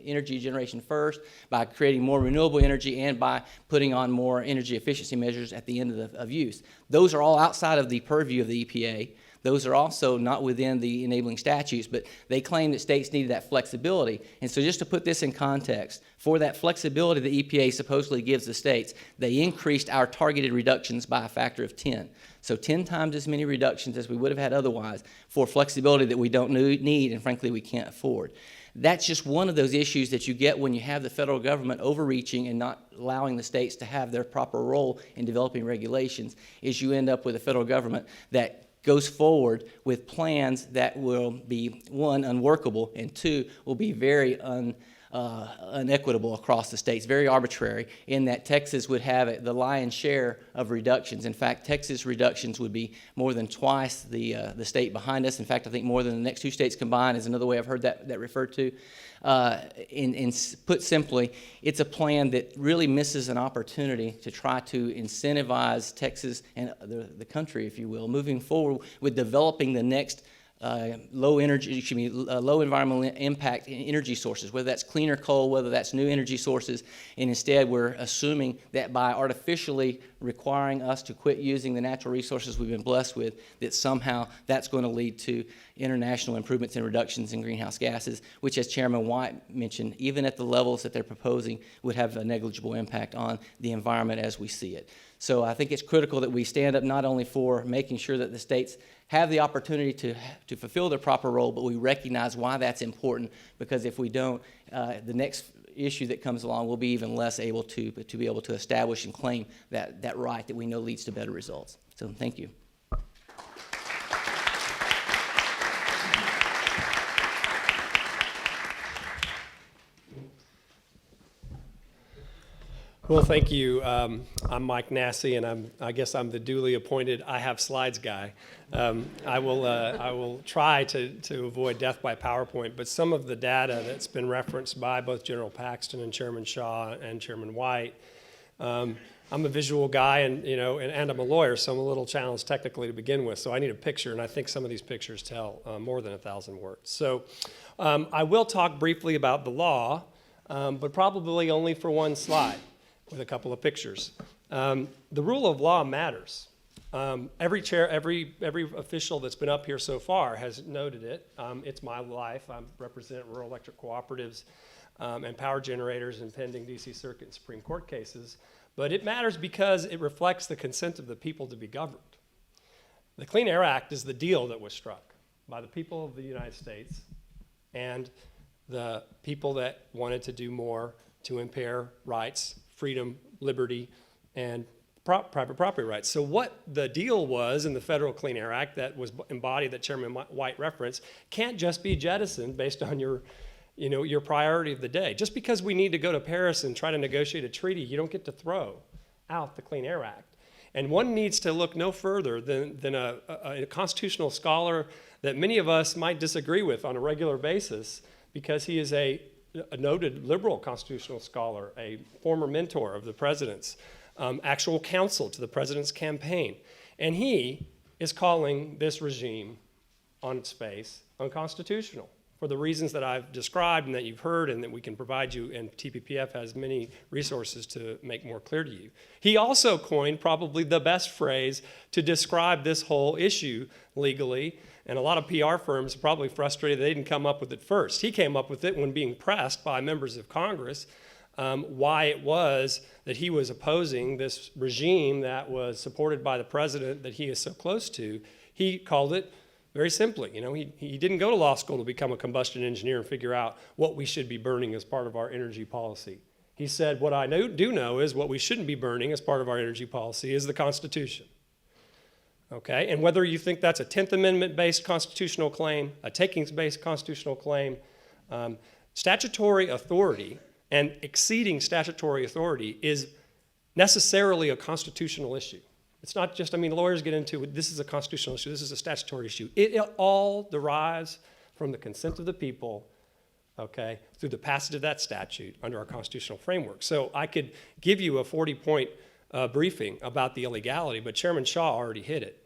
energy generation first, by creating more renewable energy, and by putting on more energy efficiency measures at the end of use. Those are all outside of the purview of the EPA. Those are also not within the enabling statutes, but they claim that states needed that flexibility. And so just to put this in context, for that flexibility the EPA supposedly gives the states, they increased our targeted reductions by a factor of 10. So 10 times as many reductions as we would have had otherwise for flexibility that we don't need and frankly we can't afford. That's just one of those issues that you get when you have the federal government overreaching and not allowing the states to have their proper role in developing regulations, is you end up with a federal government that goes forward with plans that will be, one, unworkable, and two, will be very unequitable across the states, very arbitrary, in that Texas would have the lion's share of reductions. In fact, Texas reductions would be more than twice the state behind us. In fact, I think more than the next two states combined is another way I've heard that referred to. Put simply, it's a plan that really misses an opportunity to try to incentivize Texas and the country, if you will, moving forward with developing the next low environmental impact energy sources, whether that's cleaner coal, whether that's new energy sources, and instead we're assuming that by artificially requiring us to quit using the natural resources we've been blessed with, that somehow that's going to lead to international improvements and reductions in greenhouse gases, which, as Chairman White mentioned, even at the levels that they're proposing, would have a negligible impact on the environment as we see it. So I think it's critical that we stand up not only for making sure that the states have the opportunity to fulfill their proper role, but we recognize why that's important, because if we don't, the next issue that comes along will be even less able to be able to establish and claim that right that we know leads to better results. So thank you. Well, thank you. I'm Mike Nasi, and I guess I'm the duly appointed I have slides guy. I will try to avoid death by PowerPoint, but some of the data that's been referenced by both General Paxton and Chairman Shaw and Chairman White, I'm a visual guy, and I'm a lawyer, so I'm a little challenged technically to begin with. So I need a picture, and I think some of these pictures tell more than 1,000 words. So I will talk briefly about the law, but probably only for one slide, with a couple of pictures. The rule of law matters. Every official that's been up here so far has noted it. It's my life. I represent rural electric cooperatives and power generators in pending DC Circuit and Supreme Court cases. But it matters because it reflects the consent of the people to be governed. The Clean Air Act is the deal that was struck by the people of the United States and the people that wanted to do more to impair rights, freedom, liberty, and private property rights. So what the deal was in the Federal Clean Air Act that was embodied, that Chairman White referenced, can't just be jettisoned based on your priority of the day. Just because we need to go to Paris and try to negotiate a treaty, you don't get to throw out the Clean Air Act. And one needs to look no further than a constitutional scholar that many of us might disagree with on a regular basis, because he is a noted liberal constitutional scholar, a former mentor of the president's, actual counsel to the president's campaign. And he is calling this regime on its face unconstitutional for the reasons that I've described and that you've heard and that we can provide you, and TPPF has many resources to make more clear to you. He also coined probably the best phrase to describe this whole issue legally, and a lot of PR firms are probably frustrated they didn't come up with it first. He came up with it when being pressed by members of Congress why it was that he was opposing this regime that was supported by the president that he is so close to. He called it very simply, he didn't go to law school to become a combustion engineer and figure out what we should be burning as part of our energy policy. He said, what I do know is what we shouldn't be burning as part of our energy policy is the Constitution. Okay, and whether you think that's a 10th Amendment-based constitutional claim, a takings-based constitutional claim, statutory authority and exceeding statutory authority is necessarily a constitutional issue. It's not just, lawyers get into it, this is a constitutional issue, this is a statutory issue. It all derives from the consent of the people, okay, through the passage of that statute under our constitutional framework. So I could give you a 40-point briefing about the illegality, but Chairman Shaw already hit it.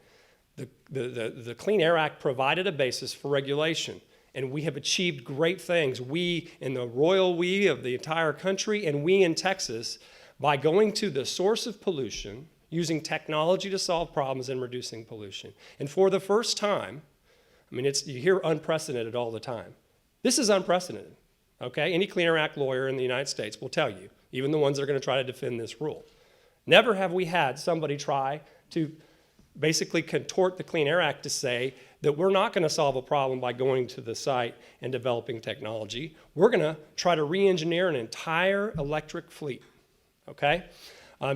The Clean Air Act provided a basis for regulation, and we have achieved great things. We in the royal we of the entire country, and we in Texas, by going to the source of pollution, using technology to solve problems and reducing pollution. And for the first time, you hear unprecedented all the time. This is unprecedented, okay? Any Clean Air Act lawyer in the United States will tell you, even the ones that are going to try to defend this rule. Never have we had somebody try to basically contort the Clean Air Act to say that we're not going to solve a problem by going to the site and developing technology. We're going to try to re-engineer an entire electric fleet, okay?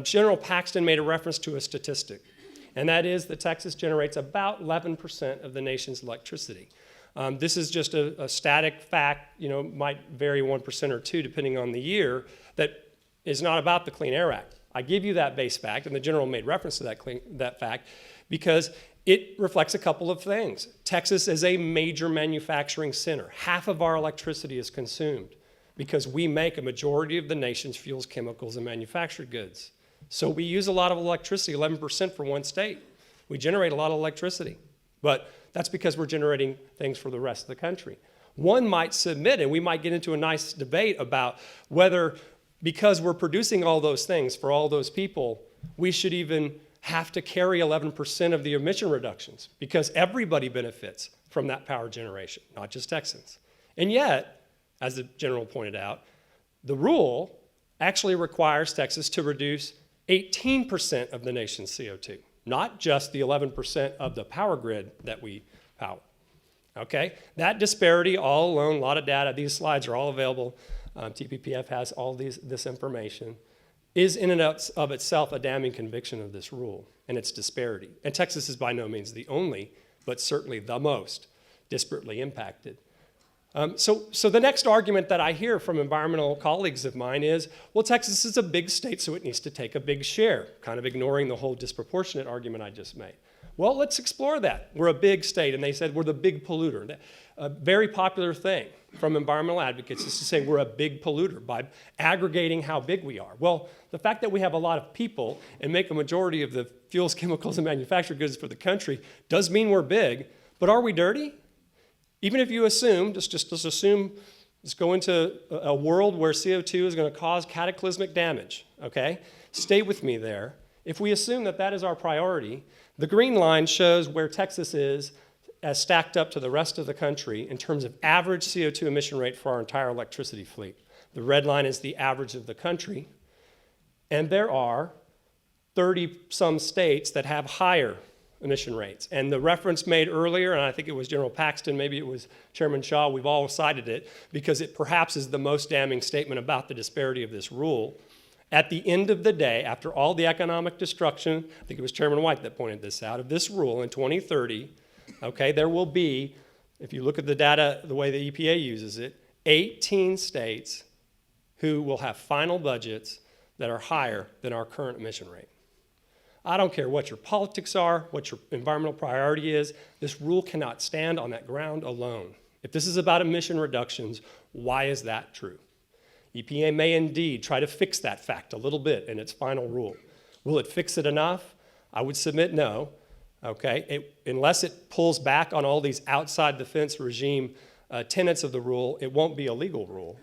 General Paxton made a reference to a statistic, and that is that Texas generates about 11% of the nation's electricity. This is just a static fact, might vary 1% or 2% depending on the year, that is not about the Clean Air Act. I give you that base fact, and the general made reference to that fact, because it reflects a couple of things. Texas is a major manufacturing center. Half of our electricity is consumed because we make a majority of the nation's fuels, chemicals, and manufactured goods. So we use a lot of electricity, 11% for one state. We generate a lot of electricity, but that's because we're generating things for the rest of the country. One might submit, and we might get into a nice debate about whether, because we're producing all those things for all those people, we should even have to carry 11% of the emission reductions, because everybody benefits from that power generation, not just Texans. And yet, as the general pointed out, the rule actually requires Texas to reduce 18% of the nation's CO2, not just the 11% of the power grid that we power. Okay? That disparity all alone, a lot of data, these slides are all available. TPPF has all this information, is in and of itself a damning conviction of this rule and its disparity. And Texas is by no means the only, but certainly the most disparately impacted. So the next argument that I hear from environmental colleagues of mine is, well, Texas is a big state, so it needs to take a big share, kind of ignoring the whole disproportionate argument I just made. Well, let's explore that. We're a big state, and they said we're the big polluter. A very popular thing from environmental advocates is to say we're a big polluter by aggregating how big we are. Well, the fact that we have a lot of people and make a majority of the fuels, chemicals, and manufactured goods for the country does mean we're big, but are we dirty? Even if you assume, just assume, let's go into a world where CO2 is going to cause cataclysmic damage, okay? Stay with me there. If we assume that that is our priority, the green line shows where Texas is as stacked up to the rest of the country in terms of average CO2 emission rate for our entire electricity fleet. The red line is the average of the country, and there are 30-some states that have higher emission rates. And the reference made earlier, and I think it was General Paxton, maybe it was Chairman Shaw, we've all cited it, because it perhaps is the most damning statement about the disparity of this rule. At the end of the day, after all the economic destruction, I think it was Chairman White that pointed this out, of this rule in 2030, okay, there will be, if you look at the data, the way the EPA uses it, 18 states who will have final budgets that are higher than our current emission rate. I don't care what your politics are, what your environmental priority is, this rule cannot stand on that ground alone. If this is about emission reductions, why is that true? EPA may indeed try to fix that fact a little bit in its final rule. Will it fix it enough? I would submit no, okay? Unless it pulls back on all these outside the fence regime tenets of the rule, it won't be a legal rule.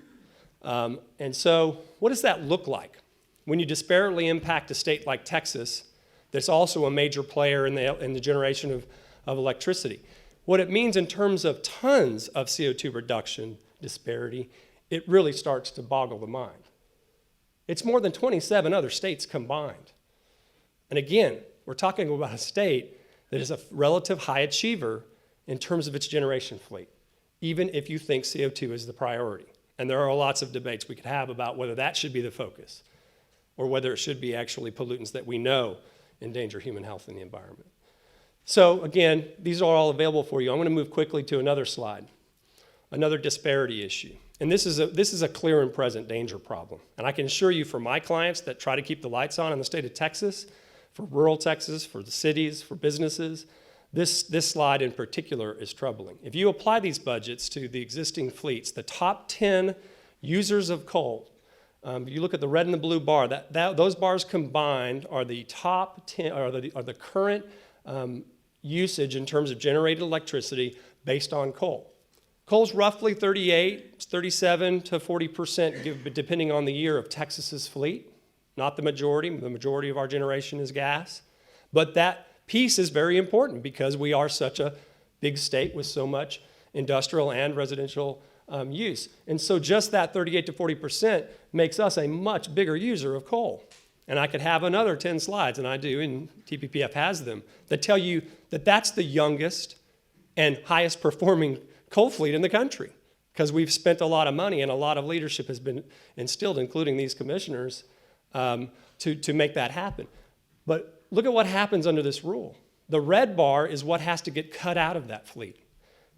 And so what does that look like? When you disparately impact a state like Texas, that's also a major player in the generation of electricity. What it means in terms of tons of CO2 reduction disparity, it really starts to boggle the mind. It's more than 27 other states combined. And again, we're talking about a state that is a relative high achiever in terms of its generation fleet, even if you think CO2 is the priority. And there are lots of debates we could have about whether that should be the focus or whether it should be actually pollutants that we know endanger human health and the environment. So again, these are all available for you. I'm going to move quickly to another slide, another disparity issue. And this is a clear and present danger problem. And I can assure you for my clients that try to keep the lights on in the state of Texas, for rural Texas, for the cities, for businesses, this slide in particular is troubling. If you apply these budgets to the existing fleets, the top 10 users of coal, you look at the red and the blue bar, those bars combined are the top 10, are the current usage in terms of generated electricity based on coal. Coal's roughly 37 to 40%, depending on the year, of Texas's fleet. Not the majority. The majority of our generation is gas. But that piece is very important because we are such a big state with so much industrial and residential use. And so just that 38 to 40% makes us a much bigger user of coal. And I could have another 10 slides, and I do, and TPPF has them, that tell you that that's the youngest and highest performing coal fleet in the country, because we've spent a lot of money and a lot of leadership has been instilled, including these commissioners, to make that happen. But look at what happens under this rule. The red bar is what has to get cut out of that fleet.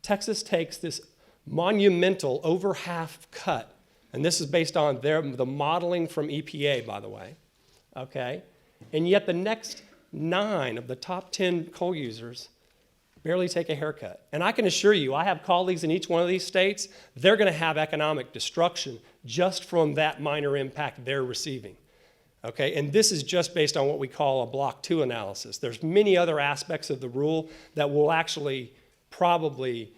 Texas takes this monumental over half cut, and this is based on the modeling from EPA, by the way, okay? And yet the next 9 of the top 10 coal users barely take a haircut. And I can assure you, I have colleagues in each one of these states, they're gonna have economic destruction just from that minor impact they're receiving. Okay, and this is just based on what we call a Block 2 analysis. There's many other aspects of the rule that will actually probably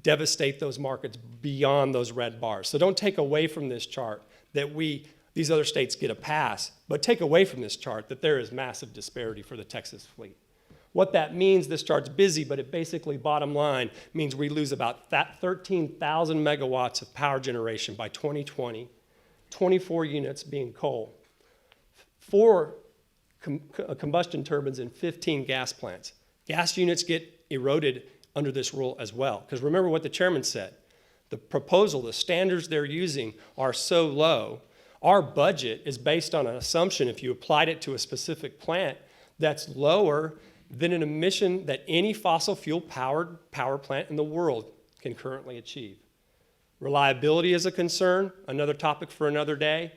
devastate those markets beyond those red bars. So don't take away from this chart that these other states get a pass, but take away from this chart that there is massive disparity for the Texas fleet. What that means, this chart's busy, but it basically, bottom line, means we lose about 13,000 megawatts of power generation by 2020, 24 units being coal, 4 combustion turbines and 15 gas plants. Gas units get eroded under this rule as well. Because remember what the chairman said. The proposal, the standards they're using are so low. Our budget is based on an assumption, if you applied it to a specific plant, that's lower than an emission that any fossil fuel powered power plant in the world can currently achieve. Reliability is a concern, another topic for another day.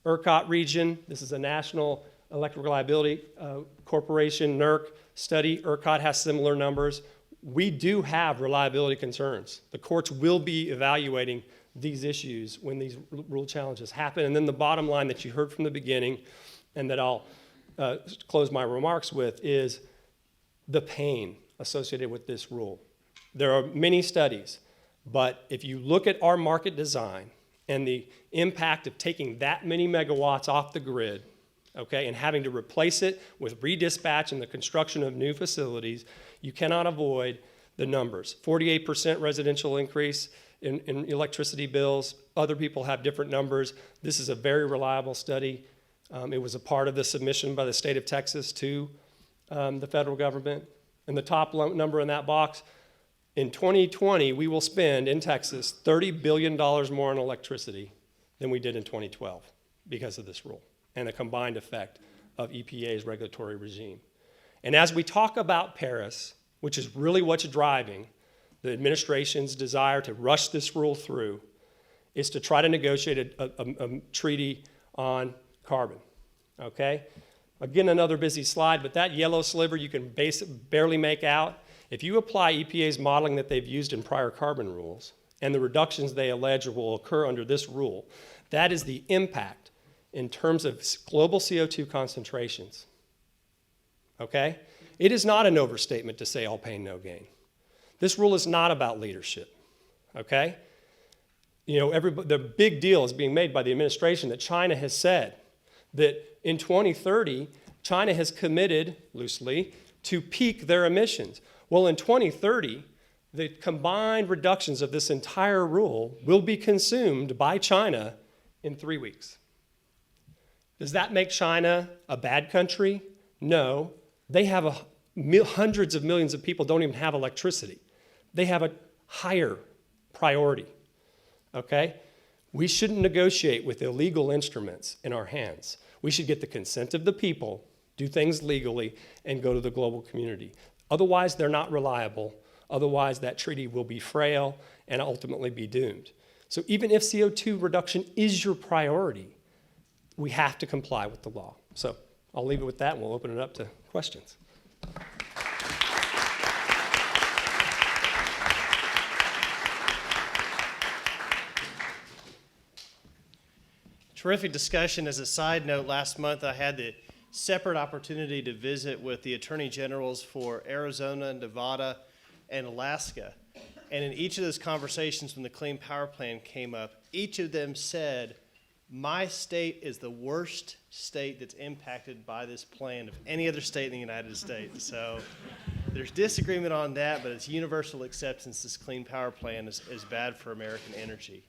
ERCOT region, this is a National Electric Reliability Corporation, NERC study. ERCOT has similar numbers. We do have reliability concerns. The courts will be evaluating these issues when these rule challenges happen. And then the bottom line that you heard from the beginning, and that I'll close my remarks with, is the pain associated with this rule. There are many studies, but if you look at our market design and the impact of taking that many megawatts off the grid, okay, and having to replace it with redispatch and the construction of new facilities, you cannot avoid the numbers. 48% residential increase in electricity bills. Other people have different numbers. This is a very reliable study. It was a part of the submission by the state of Texas to the federal government. And the top number in that box, in 2020, we will spend in Texas $30 billion more on electricity than we did in 2012 because of this rule and the combined effect of EPA's regulatory regime. And as we talk about Paris, which is really what's driving the administration's desire to rush this rule through, is to try to negotiate a treaty on carbon, okay? Again, another busy slide, but that yellow sliver you can barely make out. If you apply EPA's modeling that they've used in prior carbon rules and the reductions they allege will occur under this rule, that is the impact in terms of global CO2 concentrations, okay? It is not an overstatement to say all pain, no gain. This rule is not about leadership, okay? You know, the big deal is being made by the administration that China has said that in 2030, China has committed, loosely, to peak their emissions. Well, in 2030, the combined reductions of this entire rule will be consumed by China in 3 weeks. Does that make China a bad country? No. They have hundreds of millions of people don't even have electricity. They have a higher priority, okay? We shouldn't negotiate with illegal instruments in our hands. We should get the consent of the people, do things legally, and go to the global community. Otherwise, they're not reliable. Otherwise, that treaty will be frail and ultimately be doomed. So even if CO2 reduction is your priority, we have to comply with the law. So I'll leave it with that, and we'll open it up to questions. Terrific discussion. As a side note, last month I had the separate opportunity to visit with the attorney generals for Arizona, Nevada, and Alaska. And in each of those conversations when the Clean Power Plan came up, each of them said, my state is the worst state that's impacted by this plan of any other state in the United States. So there's disagreement on that, but it's universal acceptance this Clean Power Plan is bad for American energy.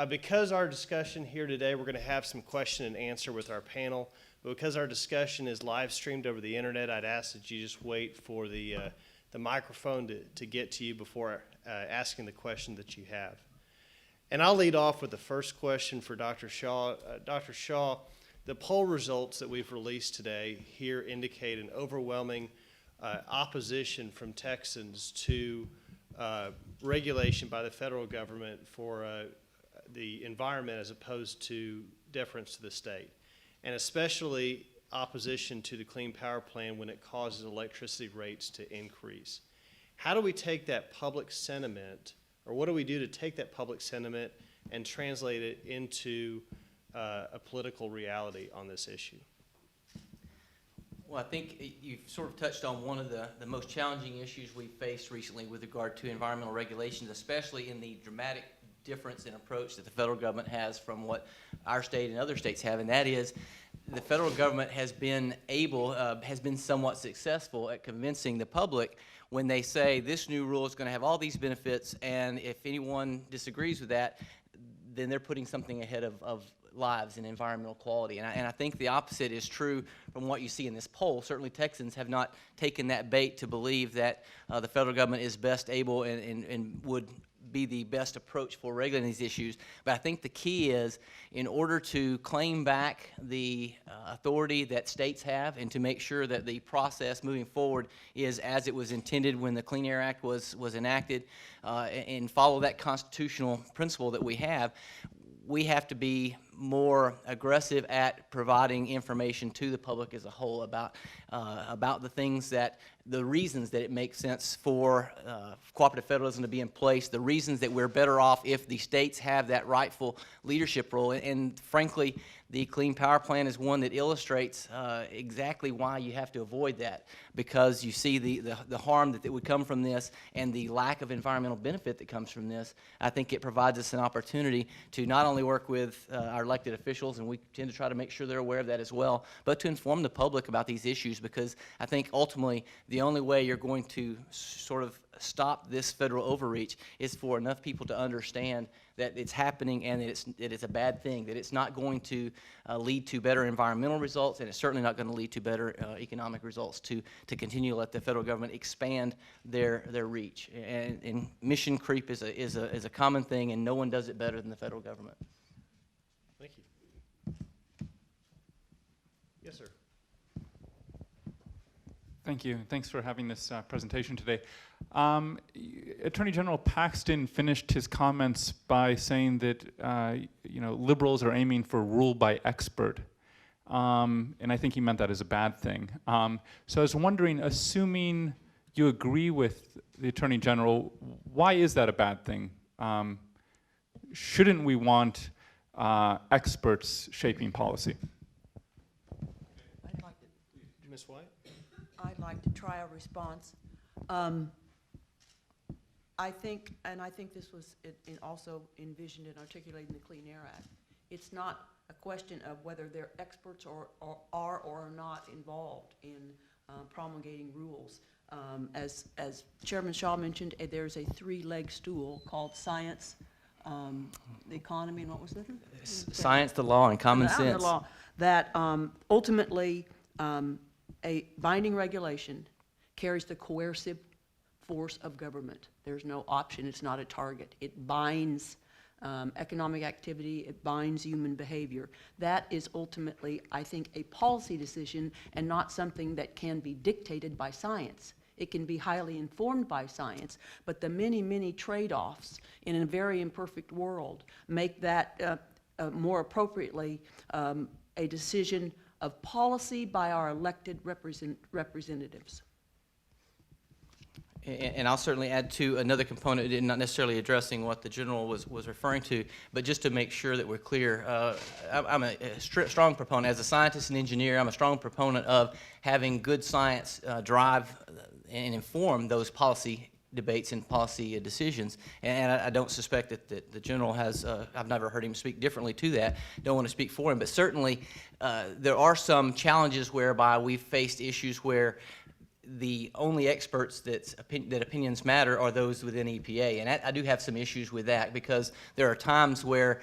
Because our discussion here today, we're going to have some question and answer with our panel. But because our discussion is live streamed over the internet, I'd ask that you just wait for the microphone to get to you before asking the question that you have. And I'll lead off with the first question for Dr. Shaw. Dr. Shaw, the poll results that we've released today here indicate an overwhelming opposition from Texans to regulation by the federal government for the environment as opposed to deference to the state, and especially opposition to the Clean Power Plan when it causes electricity rates to increase. How do we take that public sentiment, or what do we do to take that public sentiment and translate it into a political reality on this issue? Well, I think you've sort of touched on one of the most challenging issues we've faced recently with regard to environmental regulations, especially in the dramatic difference in approach that the federal government has from what our state and other states have, and that is the federal government has been somewhat successful at convincing the public when they say this new rule is going to have all these benefits, and if anyone disagrees with that, then they're putting something ahead of lives and environmental quality. And I think the opposite is true from what you see in this poll. Certainly Texans have not taken that bait to believe that the federal government is best able and would be the best approach for regulating these issues. But I think the key is, in order to claim back the authority that states have and to make sure that the process moving forward is as it was intended when the Clean Air Act was enacted, and follow that constitutional principle that we have to be more aggressive at providing information to the public as a whole about the things the reasons that it makes sense for cooperative federalism to be in place, the reasons that we're better off if the states have that rightful leadership role. And frankly, the Clean Power Plan is one that illustrates exactly why you have to avoid that, because you see the harm that would come from this and the lack of environmental benefit that comes from this. I think it provides us an opportunity to not only work with our elected officials, and we tend to try to make sure they're aware of that as well, but to inform the public about these issues, because I think ultimately the only way you're going to sort of stop this federal overreach is for enough people to understand that it's happening and that it's a bad thing, that it's not going to lead to better environmental results, and it's certainly not going to lead to better economic results to continue to let the federal government expand their reach. And mission creep is a common thing, and no one does it better than the federal government. Thank you. Yes, sir. Thank you. Thanks for having this presentation today. Attorney General Paxton finished his comments by saying that liberals are aiming for rule by expert, and I think he meant that as a bad thing. So I was wondering, assuming you agree with the Attorney General, why is that a bad thing? Shouldn't we want experts shaping policy? I'd like to, Ms. White? I'd like to try a response. I think this was also envisioned and articulated in the Clean Air Act. It's not a question of whether they're experts or are not involved in promulgating rules. As Chairman Shaw mentioned, there's a three-leg stool called science, the economy, and what was that? Science, the law, and common sense. The law, that ultimately a binding regulation carries the coercive force of government. There's no option. It's not a target. It binds economic activity. It binds human behavior. That is ultimately, I think, a policy decision and not something that can be dictated by science. It can be highly informed by science, but the many, many trade-offs in a very imperfect world make that more appropriately a decision of policy by our elected representatives. And I'll certainly add to another component, not necessarily addressing what the general was referring to, but just to make sure that we're clear. I'm a strong proponent. As a scientist and engineer, I'm a strong proponent of having good science drive and inform those policy debates and policy decisions. And I don't suspect that the general has, I've never heard him speak differently to that. Don't want to speak for him, but certainly there are some challenges whereby we've faced issues where the only experts that opinions matter are those within EPA, and I do have some issues with that, because there are times where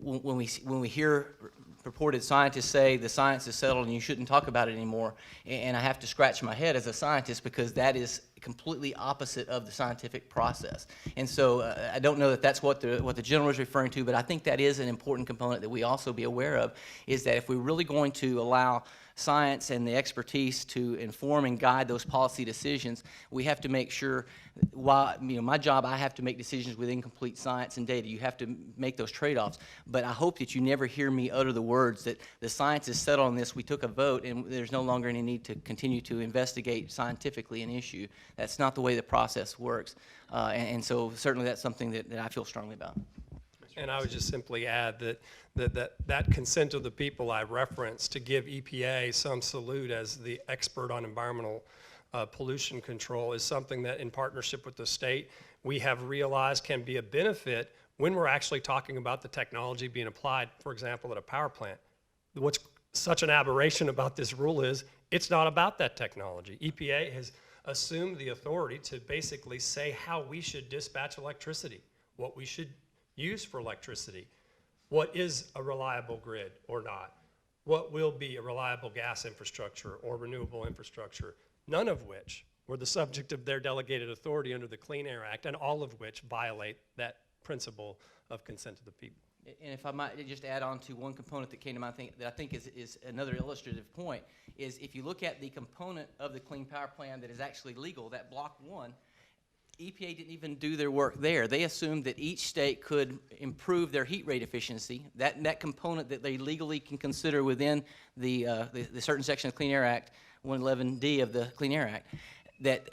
when we hear purported scientists say the science is settled and you shouldn't talk about it anymore, and I have to scratch my head as a scientist, because that is completely opposite of the scientific process. And so I don't know that that's what the general is referring to, but I think that is an important component that we also be aware of, is that if we're really going to allow science and the expertise to inform and guide those policy decisions, we have to make sure, while my job, I have to make decisions with incomplete science and data. You have to make those trade-offs. But I hope that you never hear me utter the words that the science is settled on this, we took a vote, and there's no longer any need to continue to investigate scientifically an issue. That's not the way the process works. And so certainly that's something that I feel strongly about. And I would just simply add that consent of the people I referenced to give EPA some salute as the expert on environmental pollution control is something that, in partnership with the state, we have realized can be a benefit when we're actually talking about the technology being applied, for example, at a power plant. What's such an aberration about this rule is it's not about that technology. EPA has assumed the authority to basically say how we should dispatch electricity, what we should use for electricity, what is a reliable grid or not, what will be a reliable gas infrastructure or renewable infrastructure, none of which were the subject of their delegated authority under the Clean Air Act, and all of which violate that principle of consent of the people. And if I might just add on to one component that came to mind that I think is another illustrative point, is if you look at the component of the Clean Power Plan that is actually legal, that Block 1, EPA didn't even do their work there. They assumed that each state could improve their heat rate efficiency. That component that they legally can consider within the certain section of the Clean Air Act, 111D of the Clean Air Act, that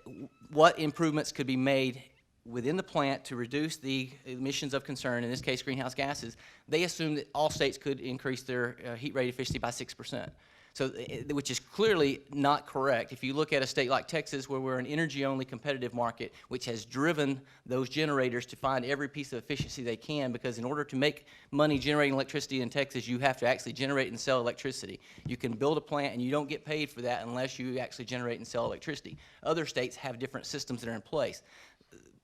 what improvements could be made within the plant to reduce the emissions of concern, in this case greenhouse gases. They assumed that all states could increase their heat rate efficiency by 6%. So, which is clearly not correct. If you look at a state like Texas, where we're an energy-only competitive market, which has driven those generators to find every piece of efficiency they can, because in order to make money generating electricity in Texas, you have to actually generate and sell electricity. You can build a plant and you don't get paid for that unless you actually generate and sell electricity. Other states have different systems that are in place.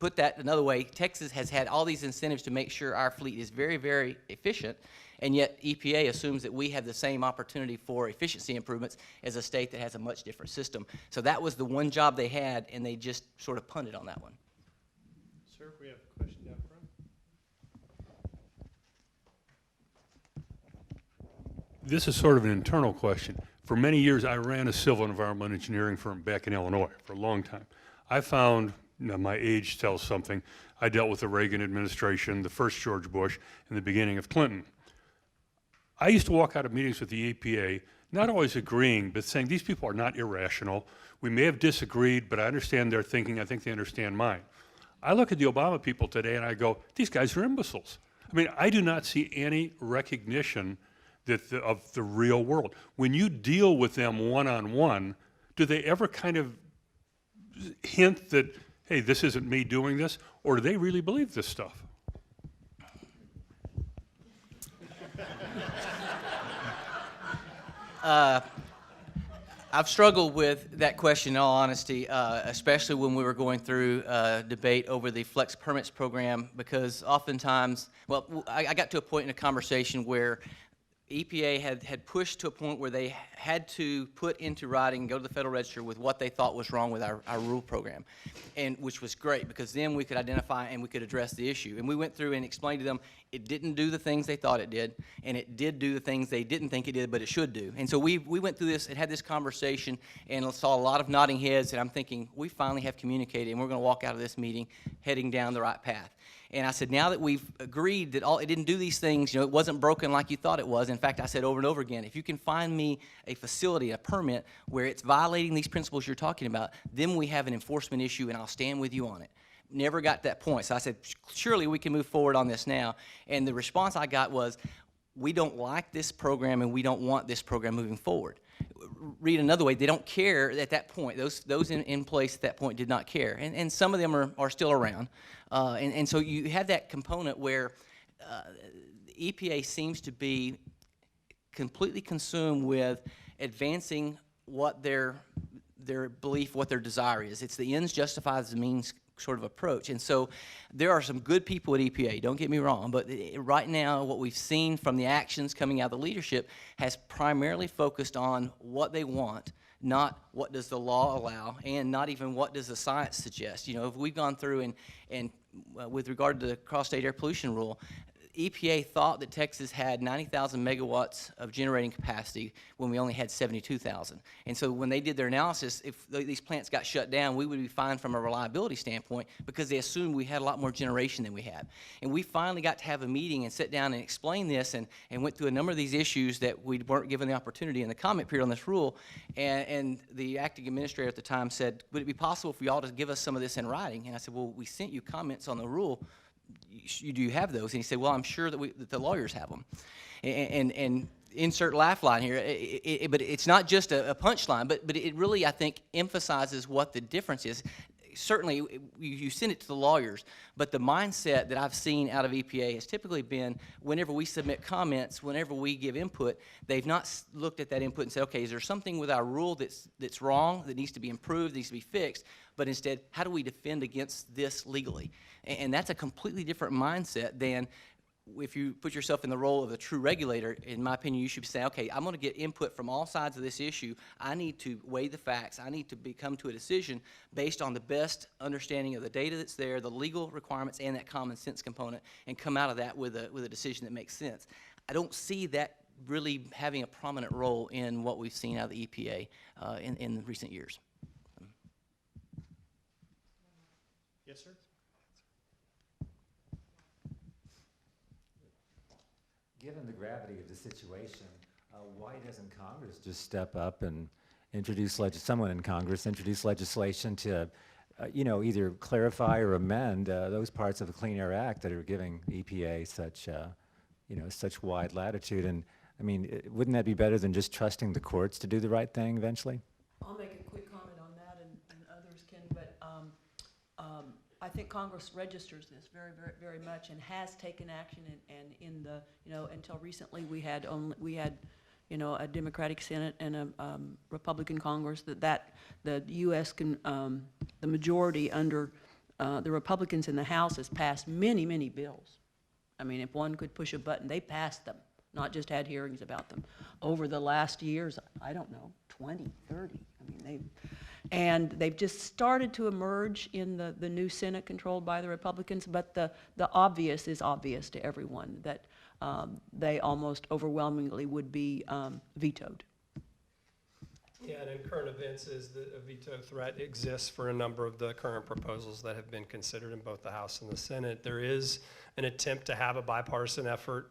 Put that another way, Texas has had all these incentives to make sure our fleet is very, very efficient, and yet EPA assumes that we have the same opportunity for efficiency improvements as a state that has a much different system. So that was the one job they had, and they just sort of punted on that one. Sir, we have a question down front. This is sort of an internal question. For many years, I ran a civil and environmental engineering firm back in Illinois for a long time. I found, now my age tells something, I dealt with the Reagan administration, the first George Bush, and the beginning of Clinton. I used to walk out of meetings with the EPA, not always agreeing, but saying these people are not irrational. We may have disagreed, but I understand their thinking. I think they understand mine. I look at the Obama people today and I go, these guys are imbeciles. I mean, I do not see any recognition of the real world. When you deal with them one-on-one, do they ever kind of hint that, hey, this isn't me doing this, or do they really believe this stuff? I've struggled with that question, in all honesty, especially when we were going through debate over the Flex Permits program, because oftentimes, well, I got to a point in a conversation where EPA had pushed to a point where they had to put into writing and go to the Federal Register with what they thought was wrong with our rule program, and which was great, because then we could identify and we could address the issue. And we went through and explained to them it didn't do the things they thought it did, and it did do the things they didn't think it did, but it should do. And so we went through this and had this conversation and saw a lot of nodding heads, and I'm thinking, we finally have communicated, and we're going to walk out of this meeting heading down the right path. And I said, now that we've agreed that it didn't do these things, it wasn't broken like you thought it was. In fact, I said over and over again, if you can find me a facility, a permit, where it's violating these principles you're talking about, then we have an enforcement issue, and I'll stand with you on it. Never got to that point. So I said, surely we can move forward on this now. And the response I got was, we don't like this program, and we don't want this program moving forward. Read another way, they don't care at that point. Those in place at that point did not care. And some of them are still around. And so you have that component where the EPA seems to be completely consumed with advancing what their belief, what their desire is. It's the ends justify the means sort of approach. And so there are some good people at EPA, don't get me wrong, but right now what we've seen from the actions coming out of the leadership has primarily focused on what they want, not what does the law allow, and not even what does the science suggest. You know, if we've gone through and with regard to the cross-state air pollution rule, EPA thought that Texas had 90,000 megawatts of generating capacity when we only had 72,000. And so when they did their analysis, if these plants got shut down, we would be fine from a reliability standpoint because they assumed we had a lot more generation than we had. And we finally got to have a meeting and sit down and explain this and went through a number of these issues that we weren't given the opportunity in the comment period on this rule. And the acting administrator at the time said, would it be possible for y'all to give us some of this in writing? And I said, well, we sent you comments on the rule. Do you have those? And he said, well, I'm sure that the lawyers have them. And insert laugh line here, but it's not just a punchline, but it really, I think, emphasizes what the difference is. Certainly, you send it to the lawyers, but the mindset that I've seen out of EPA has typically been whenever we submit comments, whenever we give input, they've not looked at that input and said, okay, is there something with our rule that's wrong, that needs to be improved, needs to be fixed, but instead, how do we defend against this legally? And that's a completely different mindset than if you put yourself in the role of a true regulator. In my opinion, you should say, okay, I'm going to get input from all sides of this issue. I need to weigh the facts. I need to come to a decision based on the best understanding of the data that's there, the legal requirements, and that common sense component, and come out of that with a decision that makes sense. I don't see that really having a prominent role in what we've seen out of the EPA in recent years. Yes, sir. Given the gravity of the situation, why doesn't Congress just step up and introduce someone in Congress introduce legislation to, either clarify or amend those parts of the Clean Air Act that are giving EPA such, such wide latitude? And I mean, wouldn't that be better than just trusting the courts to do the right thing eventually? I'll make a quick comment on that, and others can, but I think Congress registers this very, very, very much and has taken action. And in the, until recently, we had a Democratic Senate and a Republican Congress. The U.S. the majority under the Republicans in the House has passed many, many bills. I mean, if one could push a button, they passed them, not just had hearings about them. Over the last years, I don't know, 20, 30. I mean, they've just started to emerge in the new Senate controlled by the Republicans, but the obvious is obvious to everyone that they almost overwhelmingly would be vetoed. Yeah, and in current events is that a veto threat exists for a number of the current proposals that have been considered in both the House and the Senate. There is an attempt to have a bipartisan effort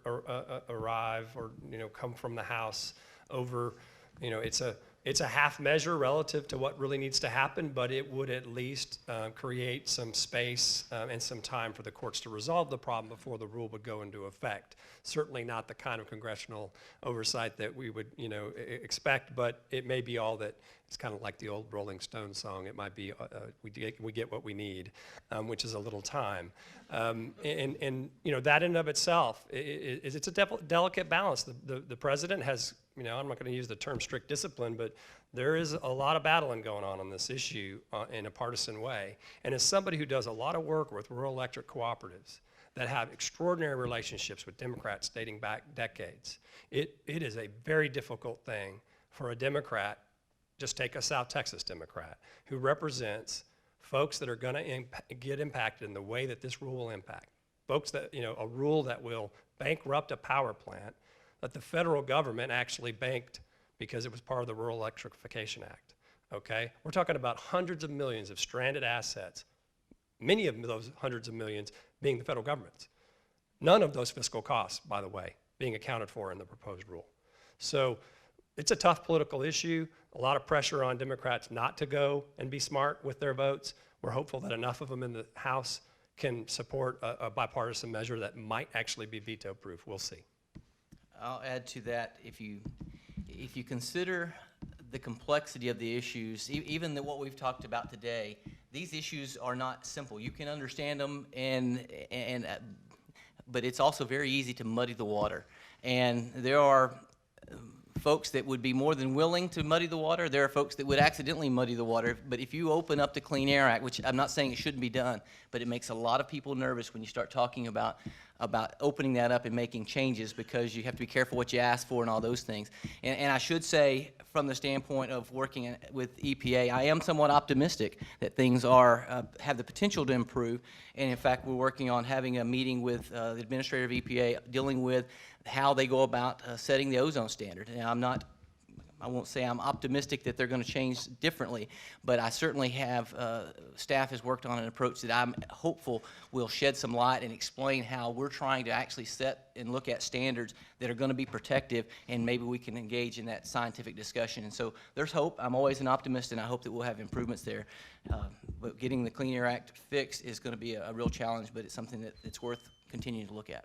arrive or come from the House over, it's a half measure relative to what really needs to happen, but it would at least create some space and some time for the courts to resolve the problem before the rule would go into effect. Certainly not the kind of congressional oversight that we would, expect, but it may be all that. It's kind of like the old Rolling Stones song. It might be we get what we need, which is a little time, and that in and of itself it's a delicate balance. The president has. I'm not going to use the term strict discipline, but there is a lot of battling going on this issue in a partisan way. And as somebody who does a lot of work with rural electric cooperatives that have extraordinary relationships with Democrats dating back decades, it is a very difficult thing for a Democrat, just take a South Texas Democrat, who represents folks that are going to get impacted in the way that this rule will impact. Folks that, a rule that will bankrupt a power plant that the federal government actually banked because it was part of the Rural Electrification Act, okay? We're talking about hundreds of millions of stranded assets, many of those hundreds of millions being the federal government's. None of those fiscal costs, by the way, being accounted for in the proposed rule. So it's a tough political issue, a lot of pressure on Democrats not to go and be smart with their votes. We're hopeful that enough of them in the House can support a bipartisan measure that might actually be veto-proof. We'll see. I'll add to that, if you consider the complexity of the issues, even what we've talked about today, these issues are not simple. You can understand them, but it's also very easy to muddy the water. And there are folks that would be more than willing to muddy the water. There are folks that would accidentally muddy the water. But if you open up the Clean Air Act, which I'm not saying it shouldn't be done, but it makes a lot of people nervous when you start talking about opening that up and making changes, because you have to be careful what you ask for and all those things. And I should say, from the standpoint of working with EPA, I am somewhat optimistic that things have the potential to improve. And in fact, we're working on having a meeting with the administrator of EPA dealing with how they go about setting the ozone standard. And I won't say I'm optimistic that they're going to change differently, but I certainly have, staff has worked on an approach that I'm hopeful will shed some light and explain how we're trying to actually set and look at standards that are going to be protective, and maybe we can engage in that scientific discussion. And so there's hope. I'm always an optimist, and I hope that we'll have improvements there. But getting the Clean Air Act fixed is going to be a real challenge, but it's something that it's worth continuing to look at.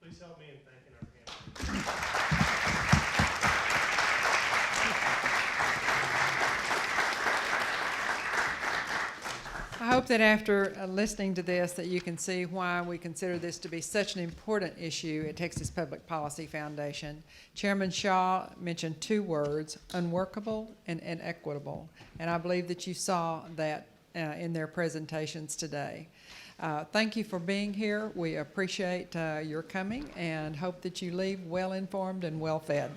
Please help me in thanking our panelists. I hope that after listening to this that you can see why we consider this to be such an important issue at Texas Public Policy Foundation. Chairman Shaw mentioned two words, unworkable and inequitable, and I believe that you saw that in their presentations today. Thank you for being here. We appreciate your coming and hope that you leave well-informed and well-fed.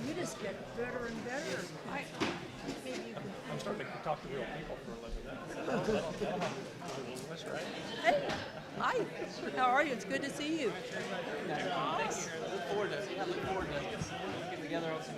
You just get better and better. I'm starting to talk to real people for a living. English, right? Hey, hi. How are you? It's good to see you. Thanks. Look forward to getting together on some